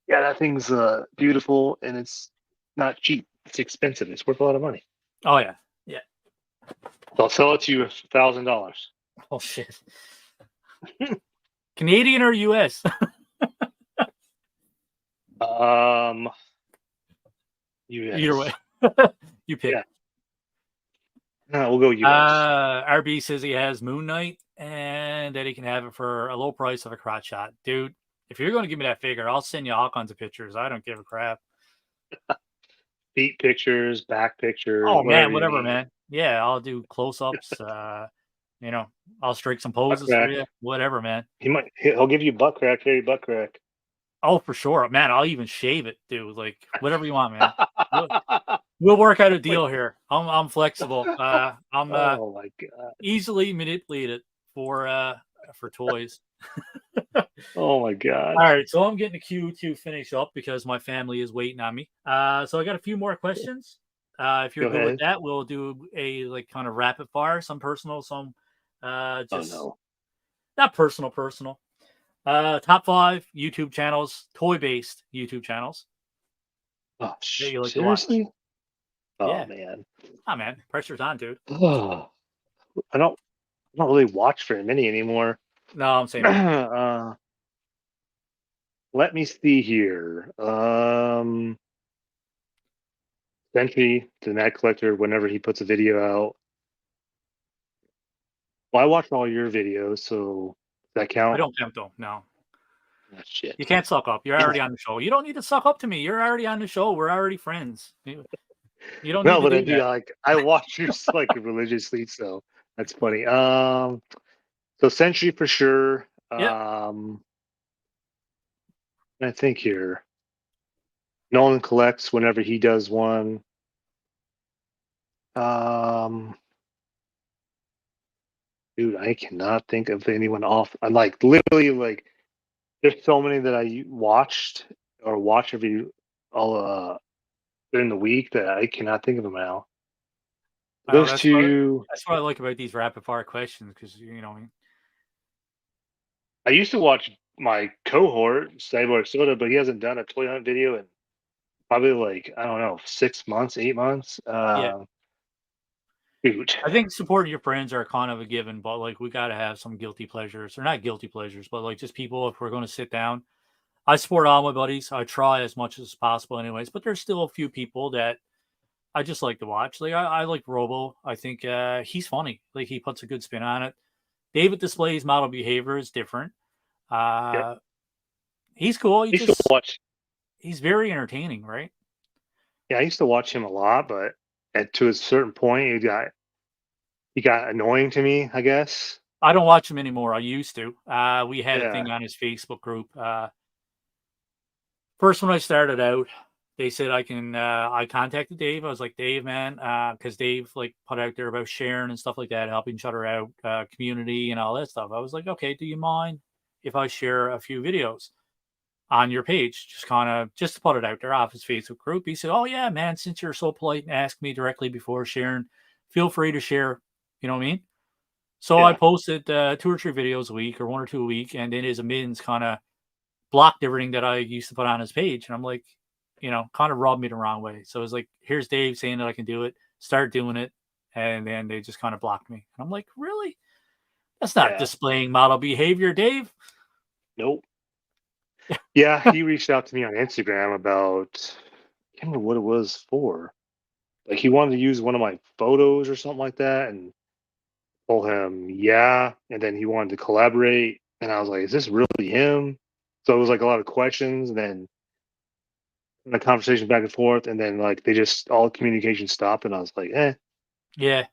Yeah, that thing's beautiful, and it's not cheap. It's expensive. It's worth a lot of money. Oh yeah. Yeah. So I'll sell it to you $1,000. Oh shit. Canadian or US? Um, Either way. US. You pick. Yeah. No, we'll go US. RB says he has Moon Knight and that he can have it for a low price of a crotch shot. Dude, if you're going to give me that figure, I'll send you all kinds of pictures. I don't give a crap. Feet pictures, back pictures, Oh man, whatever you whatever, need. man. Yeah, I'll do close-ups. I'll strike some Butt poses for crack. you. Whatever, man. He'll give you butt crack, Harry butt crack. Oh, for sure, man. I'll even shave it, dude. Like whatever you want, man. We'll work out a deal here. I'm flexible. I'm Oh my god. easily manipulated for toys. Oh my god. All right, so I'm getting a queue to finish up because my family is waiting on me. So I got a few more questions. If you're Go good with ahead. that, we'll do a like kind of rapid fire, some personal, some Oh just no. not personal, personal. Top 5 YouTube channels, toy-based YouTube channels Oh, that you like to watch. seriously? Oh Yeah. man. Ah, man, pressure's on, dude. Oh, I don't I don't really watch very many anymore. No, I'm same here. uh, let me see here. Sentry, the Mad Collector, whenever he puts a video out. Well, I watch all your videos, so does that I count? don't count though. No, Ah, shit. you can't suck up. You're Yeah. already on the show. You don't need to suck up to me. You're already on the show. We're already friends. You don't need No, to but I do do that. like I watch yours like religiously, so that's funny. So Sentry for sure. Yep. I think here. Nolan collects whenever he does one. Um, dude, I cannot think of anyone off. I like literally like there's so many that I watched or watch every all during the week that I cannot think of them now. I know Those two, that's what I like about these rapid fire questions because I used to watch my cohort, Cyborg Soda, but he hasn't done a toy hunt video in probably like, I don't know, 6 months, 8 months. yeah. Shoot. I think supporting your friends are kind of a given, but like we got to have some guilty pleasures, or not guilty pleasures, but like just people if we're going to sit down. I support all my buddies. I try as much as possible, anyways. But there's still a few people that I just like to watch. Like I like Robo. I think he's funny. Like he puts a good spin on it. David displays model behavior is different. Yep. Uh, he's cool. I used to watch, He's very entertaining, right? yeah, I used to watch him a lot, but to a certain point, he got annoying to me, I guess. I don't watch him anymore. I used to. We had a Yeah. thing on his Facebook group. First, when I started out, they said I can. I contacted Dave. I was like, Dave, man, because Dave like put out there about sharing and stuff like that, helping each other out, community and all that stuff. I was like, okay, do you mind if I share a few videos on your page, just kind of just to put it out there off his Facebook group? He said, oh yeah, man, since you're so polite and asked me directly before sharing, feel free to share. You know what I mean? So I Yeah. posted 2 or 3 videos a week or 1 or 2 a week, and then his admins kind of blocked everything that I used to put on his page. And I'm like, kind of rubbed me the wrong way. So it was like, here's Dave saying that I can do it, start doing it. And then they just kind of blocked me. And I'm like, really? That's not Yeah. displaying model behavior, Dave. Nope. Yeah, he reached out to me on Instagram about, I can't remember what it was for. Like he wanted to use one of my photos or something like that, and told him, yeah. And then he wanted to collaborate. And I was like, is this really him? So it was like a lot of questions and then the conversation back and forth. And then like they just all communication stopped. And I was like, eh. Yeah.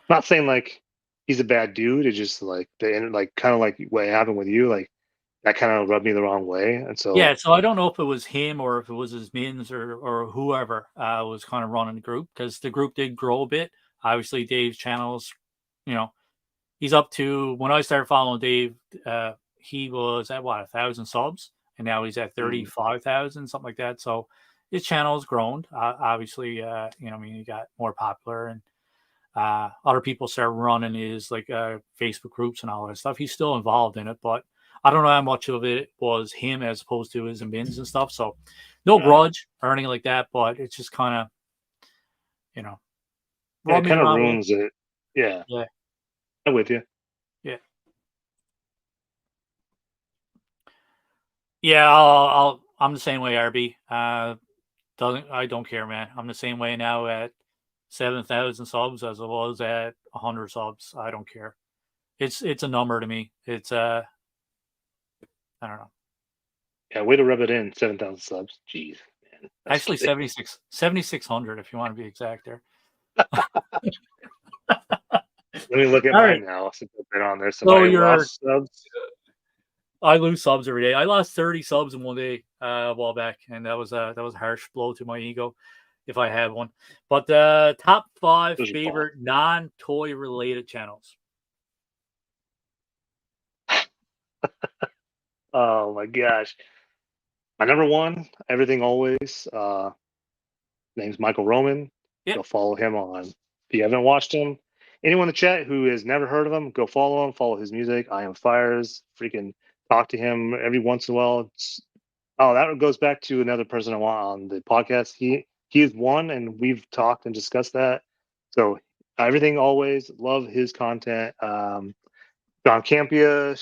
Not saying like he's a bad dude. It's just like like kind of like what happened with you. Like that kind of rubbed me the wrong way. And Yeah. so, So I don't know if it was him or if it was his mins or whoever was kind of running the group because the group did grow a bit. Obviously, Dave's channels, you know, he's up to when I started following Dave, he was at what 1,000 subs, and now he's at mm, 35,000, something like that. So his channel has grown. Obviously, I mean, he got more popular, and other people start running his like Facebook groups and all that stuff. He's still involved in it, but I don't know how much of it was him as opposed to his admins and stuff. So no yeah, grudge or anything like that, but it's just kind of you know yeah, it rubbed me the kind of wrong way. ruins it. Yeah, Yeah, I'm with you. yeah. Yeah, I'm the same way, RB. Doesn't I don't care, man. I'm the same way now at 7,000 subs as I was at 100 subs. I don't care. It's a number to me. It's I don't know. Yeah, way to rub it in. 7,000 subs. Jeez, man, that's Actually kidding. 7,600 if you want to be exact there. Let me look at All right. mine now since I've been on there. So So my you're lost subs. I lose subs every day. I lost 30 subs in one day a while back, and that was a harsh blow to my ego if I had one. But top 5 Those are fun. favorite non-toy related channels. Oh my gosh. My number one, everything always. Name's Michael Roman. Yep. Go follow him on. If you haven't watched him, anyone in the chat who has never heard of him, go follow him. Follow his music. I am Fires. Freaking talk to him every once in a while. Oh, that goes back to another person I want on the podcast. He is one, and we've talked and discussed that. So everything always love his content. John Campia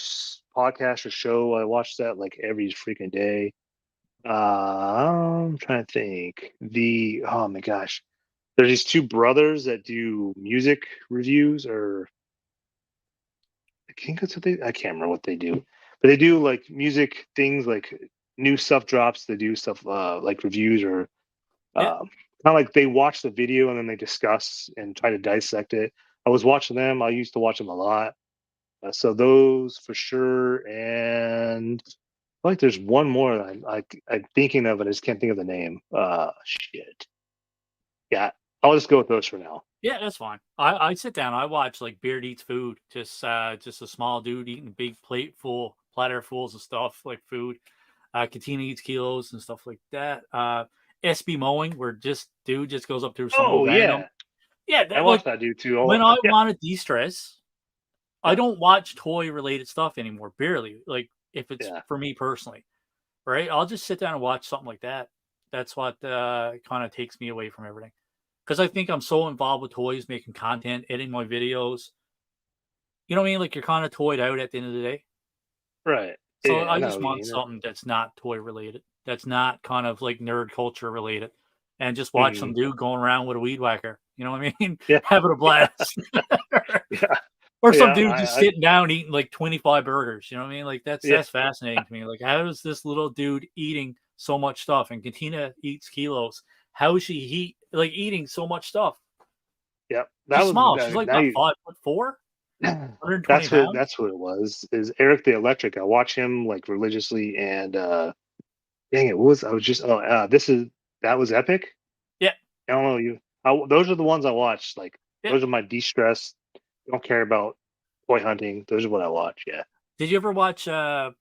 podcast or show. I watch that like every freaking day. I'm trying to think. Oh my gosh, there's these two brothers that do music reviews, or I think that's what I can't remember what they do, but they do like music things, like new stuff drops. They do stuff like reviews, or Yeah, kind of like they watch the video and then they discuss and try to dissect it. I was watching them. I used to watch them a lot. So those for sure. And I feel like there's one more that I'm thinking of, and I just can't think of the name. Shit. Yeah, I'll just go with those for now. yeah, that's fine. I sit down. I watch like Beard Eats Food, just a small dude eating a big platter fulls of stuff like food. Katina Eats Kilos and stuff like that. SB Mowing, where just dude just goes up to someone Oh random. yeah, Yeah, I that watch like that dude too. when Oh I yeah, want to de-stress, I yeah, don't watch toy related stuff anymore. Barely. Like if it's yeah. for me personally, right? I'll just sit down and watch something like that. That's what kind of takes me away from everything. Because I think I'm so involved with toys, making content, editing my videos. You know what I mean? Like you're kind of toyed out at the end of the day. Right. So Yeah, I I know just what you want mean. something that's not toy related, that's not kind of like nerd culture related, and just watch some Mhm. dude going around with a weed whacker. You know what I mean? Yeah, Having a yeah, blast. yeah, Or some yeah. dude just I sitting down eating like 25 burgers. You know what I mean? Like yeah, that's fascinating to me. Like how is this little dude eating so much stuff? And Katina eats kilos. How is she like eating so much stuff? yeah. That She's was small. She's like now about you. 5'4", 120 pounds. That's what it was. Is Eric the Electric? I watch him like religiously, and dang it, what was I was just this is that was epic. Yeah, I don't know you. Those are the ones I watch. Like yeah. those are my de-stress. Don't care about toy hunting. Those are what I watch. Yeah. Did you ever watch? I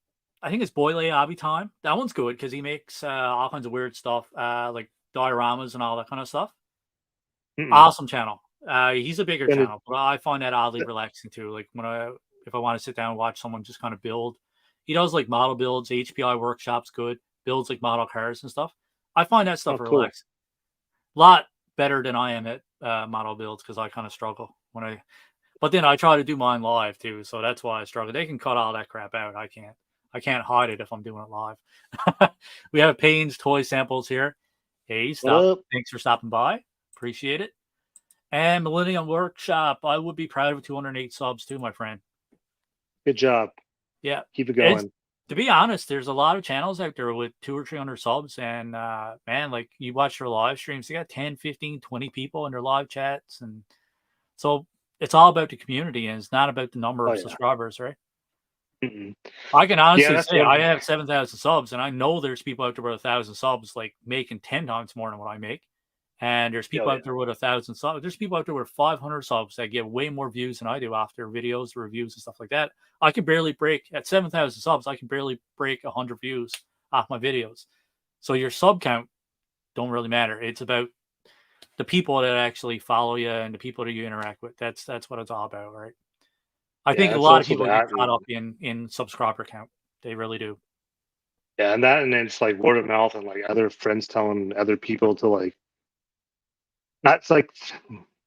think it's Boyle Obby Time. That one's good because he makes all kinds of weird stuff, like dioramas and all that kind of stuff. Mm-mm. Awesome channel. He's a bigger And it, channel, but I find that oddly relaxing too. Like if I want to sit down and watch someone just kind of build, he does like model builds, HPI workshops, good builds like model cars and stuff. I find that oh, stuff cool. relaxing. A lot better than I am at model builds because I kind of struggle when I. But then I try to do mine live too, so that's why I struggle. They can cut all that crap out. I can't. I can't hide it if I'm doing it live. We have Payne's toy samples here. Hey, What stop. up? Thanks for stopping by. Appreciate it. And Millennium Workshop. I would be proud of 208 subs too, my friend. Good job. Yeah. Keep it It's going. to be honest, there's a lot of channels out there with 200 or 300 subs. And man, like you watch their live streams, they got 10, 15, 20 people in their live chats. And so it's all about the community and it's not about the number Oh of yeah. subscribers, right? Mm-mm. I can Yeah, honestly that's say what. I have 7,000 subs, and I know there's people out there with 1,000 subs, like making 10 times more than what I make. And there's Oh people yeah. out there with 1,000 subs. There's people out there with 500 subs that get way more views than I do after videos, reviews, and stuff like that. I can barely break at 7,000 subs. I can barely break 100 views off my videos. So your sub count don't really matter. It's about the people that actually follow you and the people that you interact with. That's what it's all about, right? I think Yeah, a it's lot of also people get that, caught and up in subscriber count. They really do. yeah, and that, and it's like word of mouth, and like other friends telling other people to like not like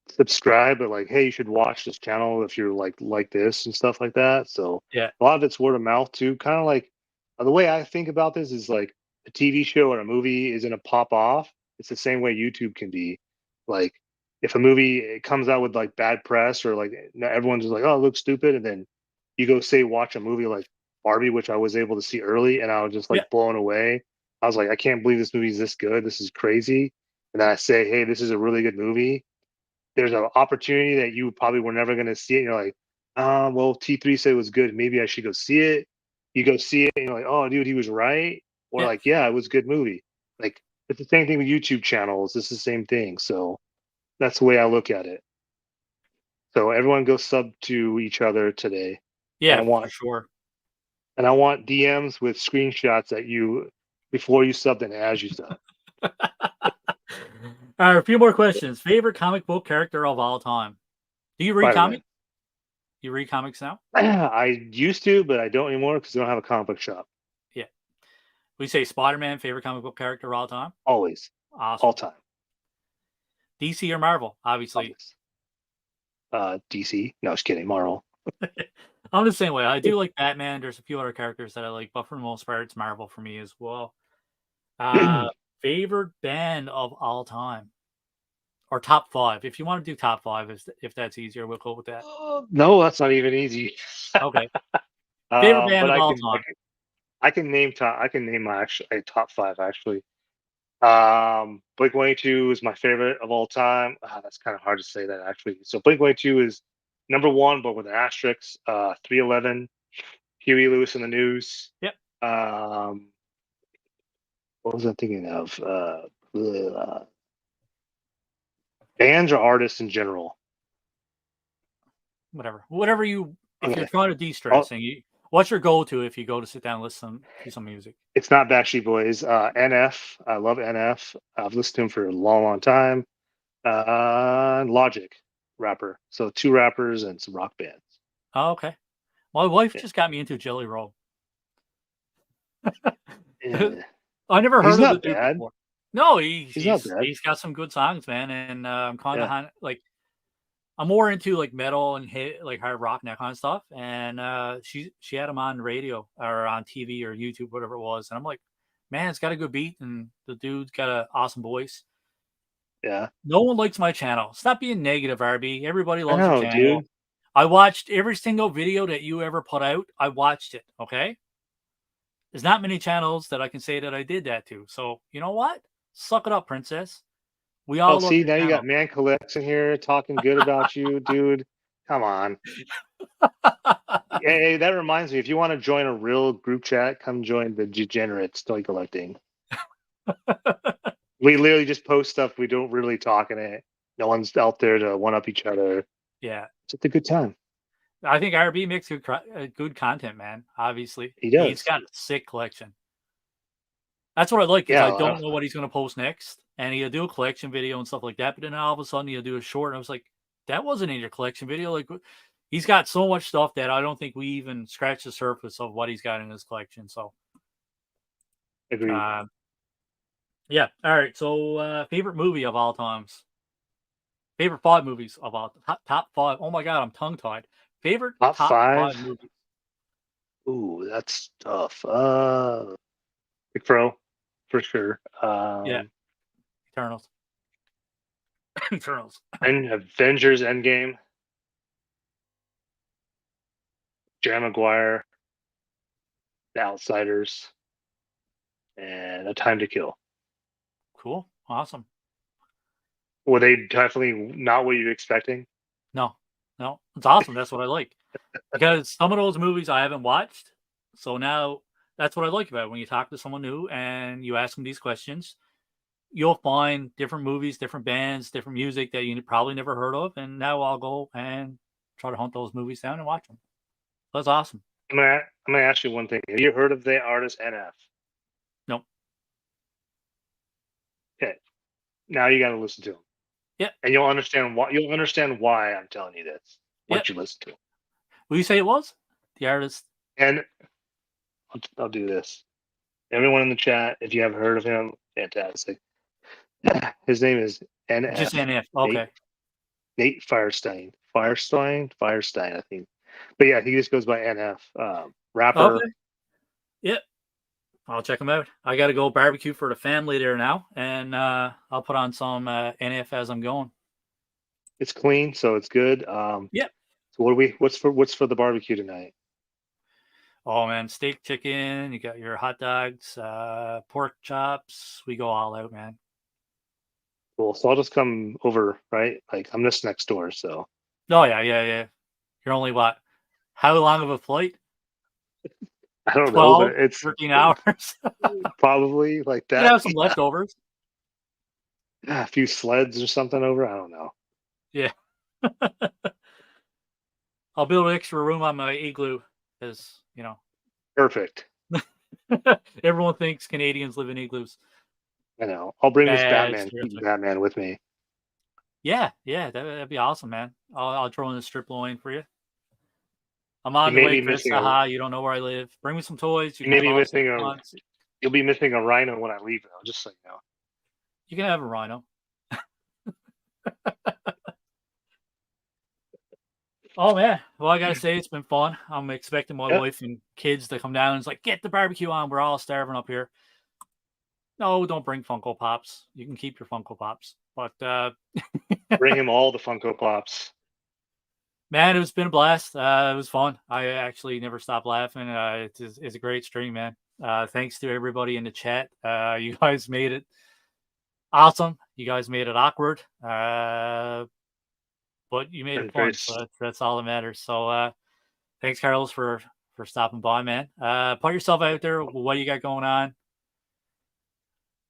subscribe, but like, hey, you should watch this channel if you're like this and stuff like that. So Yeah. a lot of it's word of mouth too. Kind of like the way I think about this is like a TV show or a movie isn't a pop off. It's the same way YouTube can be. Like if a movie it comes out with like bad press, or like everyone's just like, oh, it looks stupid, and then you go say watch a movie like Barbie, which I was able to see early, and I was just Yeah. like blown away. I was like, I can't believe this movie's this good. This is crazy. And then I say, hey, this is a really good movie. There's an opportunity that you probably were never going to see it. And you're like, well, T3 said it was good. Maybe I should go see it. You go see it, and you're like, oh, dude, he was right. Or Yeah. like, yeah, it was a good movie. Like, it's the same thing with YouTube channels. It's the same thing. So that's the way I look at it. So everyone go sub to each other today. And Yeah, I for want sure. DMs with screenshots that you before you sub and as you sub. All right, a few more questions. Favorite comic book character of all time? Do you read Spider-Man. comics? You read comics now? I used to, but I don't anymore because I don't have a comic book shop. Yeah. We say Spider-Man, favorite comic book character of all time? Always, all Awesome. time, DC or Marvel? Obviously. always. DC. No, just kidding. Marvel. I'm the same way. I do like Batman. There's a few other characters that I like, but for the most part, it's Marvel for me as well. Uh, favorite band of all time, or top five? If you want to do top five, if that's easier, we'll go with that. No, that's not even easy. Okay. Favorite band But of I all can, time. I can name top. I can name my actually a top five actually. Blink 182 is my favorite of all time. That's kind of hard to say that actually. So Blink 182 is number one, but with an asterisk. 311, Huey Lewis in the News. Yep. Um, what was I thinking of? Bands or artists in general. Whatever you. If you're Okay. trying to de-stress, and what's your go-to if you go to sit down and listen to some music? It's not Backstreet Boys. NF. I love NF. I've listened to him for a long, long time. Logic, rapper. So two rappers and some rock bands. Oh, okay. My wife Yeah. just got me into Jelly Roll. Yeah. I never He's heard of the not dude bad. before. No, He's not bad. he's got some good songs, man, and I'm kind Yeah. of like I'm more into like metal and hit like hard rock and that kind of stuff. And she had him on the radio or on TV or YouTube, whatever it was, and I'm like, man, it's got a good beat, and the dude's got an awesome voice. Yeah. No one likes my channel. Stop being negative, RB. Everybody I loves your know, channel. dude. I watched every single video that you ever put out. I watched it. Okay. There's not many channels that I can say that I did that to. So you know what? Suck it up, princess. We Oh, all love see, your now you got channel. Man Collects in here talking good about you, dude. Come on. Hey, that reminds me, if you want to join a real group chat, come join the Degenerates Toy Collecting. We literally just post stuff. We don't really talk in it. No one's out there to one up each other. Yeah. It's just a good time. I think RB makes good content, man. Obviously, He he's does. got a sick collection. That's what I like is Yeah. I don't know what he's going to post next, and he'll do a collection video and stuff like that. But then all of a sudden he'll do a short, and I was like, that wasn't in your collection video. Like, he's got so much stuff that I don't think we even scratch the surface of what he's got in his collection. So, Agreed. yeah. All right. So, favorite movie of all times. Favorite five movies of all top five. Oh my god, I'm tongue tied. Favorite Top top five five. movies. Ooh, that's tough. Big Pro, for sure. Yeah, Eternals. Eternals. And Avengers Endgame, Jerry Maguire, The Outsiders, and A Time to Kill. Cool. Awesome. Were they definitely not what you're expecting? No, no, it's awesome. That's what I like because some of those movies I haven't watched. So now that's what I like about it. When you talk to someone new and you ask them these questions, you'll find different movies, different bands, different music that you probably never heard of. And now I'll go and try to hunt those movies down and watch them. That's awesome. I'm gonna ask you one thing. Have you heard of the artist NF? Nope. Okay, now you got to listen to him, Yep. and you'll understand why. You'll understand why I'm telling you this Yep. once you listen to him. Will you say it was the artist? And I'll do this. Everyone in the chat, if you haven't heard of him, fantastic. His name is Just NF. NF. Nate, Okay. Nate Firestein. Firestein, I think. But yeah, he just goes by NF. Rapper. Okay. Yep. I'll check them out. I got to go barbecue for the family there now, and I'll put on some NF as I'm going. It's clean, so it's good. Yep. So what's for the barbecue tonight? Oh man, steak, chicken. You got your hot dogs, pork chops. We go all out, man. Cool. So I'll just come over, right? Like I'm just next door, so Oh yeah. You're only what? How long of a flight? I don't know, but 12, it's 13 hours. probably like You can that. have some leftovers. A few sleds or something over. I don't know. Yeah. I'll build an extra room on my igloo because, Perfect. everyone thinks Canadians live in igloos. I know. I'll bring this Bad Batman stereotype. Batman with me. Yeah, yeah, that'd be awesome, man. I'll throw in a strip loin for you. I'm You on the may way, be Chris. missing a Haha, you don't know where I live. Bring me some toys. You you can may have be all the stuff missing you a want. you'll be missing a rhino when I leave though, just so you know. You can have a rhino. Oh man, well I gotta say it's been fun. I'm expecting my Yeah, wife and kids to come down and it's like, get the barbecue on. We're all starving up here. No, don't bring Funko Pops. You can keep your Funko Pops. But bring him all the Funko Pops. man, it's been a blast. It was fun. I actually never stopped laughing. It's a great stream, man. Thanks to everybody in the chat. You guys made it awesome. You guys made it awkward. But you made it And very fun. So that's all that matters. So thanks, Carlos, for stopping by, man. Put yourself out there. What do you got going on?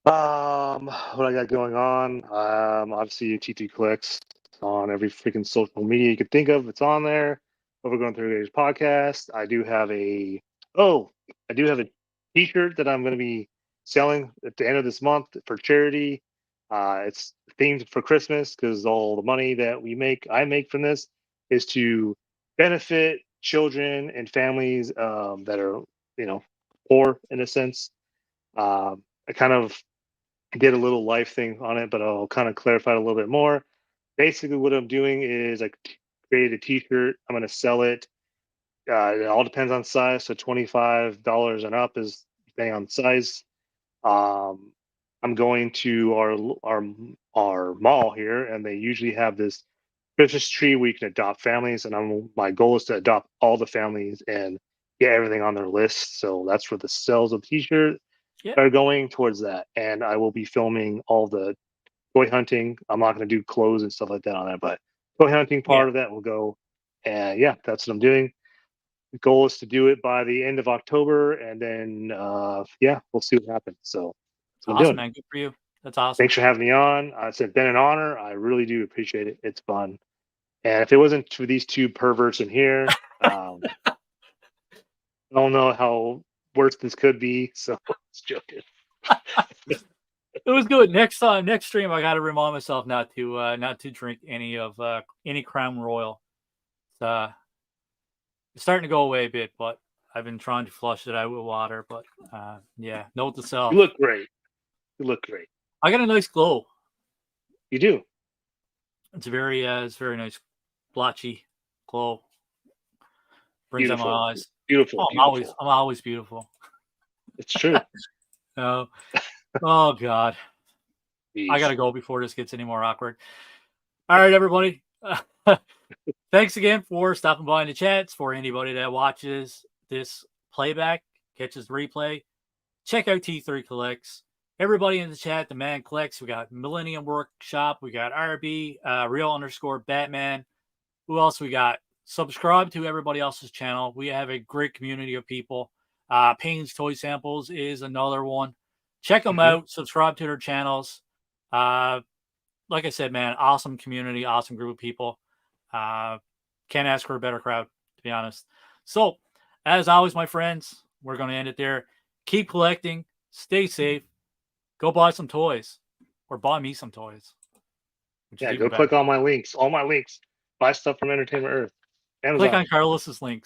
what I got going on? Obviously T2 clicks on every freaking social media you could think of. It's on there. Over going through today's podcast. I do have a T-shirt that I'm going to be selling at the end of this month for charity. It's themed for Christmas because all the money that I make from this, is to benefit children and families that are poor in a sense. I kind of did a little life thing on it, but I'll kind of clarify it a little bit more. Basically, what I'm doing is created a T-shirt. I'm going to sell it. It all depends on size. So $25 and up is depending on size. Um, I'm going to our mall here, and they usually have this Christmas tree where you can adopt families, and my goal is to adopt all the families and get everything on their list. So that's for the sales of the T-shirt Yeah, are going towards that, and I will be filming all the toy hunting. I'm not going to do clothes and stuff like that on that, but toy hunting yeah, part of that will go. And yeah, that's what I'm doing. The goal is to do it by the end of October, and then yeah, we'll see what happens. So that's what I'm awesome, doing. man. Good for you. That's awesome. Thanks for having me on. It's been an honor. I really do appreciate it. It's fun. And if it wasn't for these two perverts in here, I don't know how worse this could be. So it's joking. It was good. Next time, next stream, I got to remind myself not to drink any Crown Royal. It's starting to go away a bit, but I've been trying to flush it out with water. But yeah, note to You self. look great. You look great. I got a nice glow. You do. It's very nice, blotchy glow. Brings out Beautiful. my eyes. Beautiful. Oh, Beautiful. I'm always beautiful. It's true. Oh, oh God, I Jeez. gotta go before this gets any more awkward. All right, everybody. Thanks again for stopping by in the chats. For anybody that watches this playback, catches the replay, check out T3 Collects. Everybody in the chat, the man collects. We got Millennium Workshop. We got RB, real_Batman. Who else we got? Subscribe to everybody else's channel. We have a great community of people. Payne's Toy Samples is another one. Check them Mm-hmm. out. Subscribe to their channels. Like I said, man, awesome community, awesome group of people. Can't ask for a better crowd, to be honest. So, as always, my friends, we're going to end it there. Keep collecting. Stay safe. Go buy some toys, or buy me some toys, which is Yeah, even go better. click on my links. All my links. Buy stuff from Entertainment Earth. Click Amazon. on Carlos's links.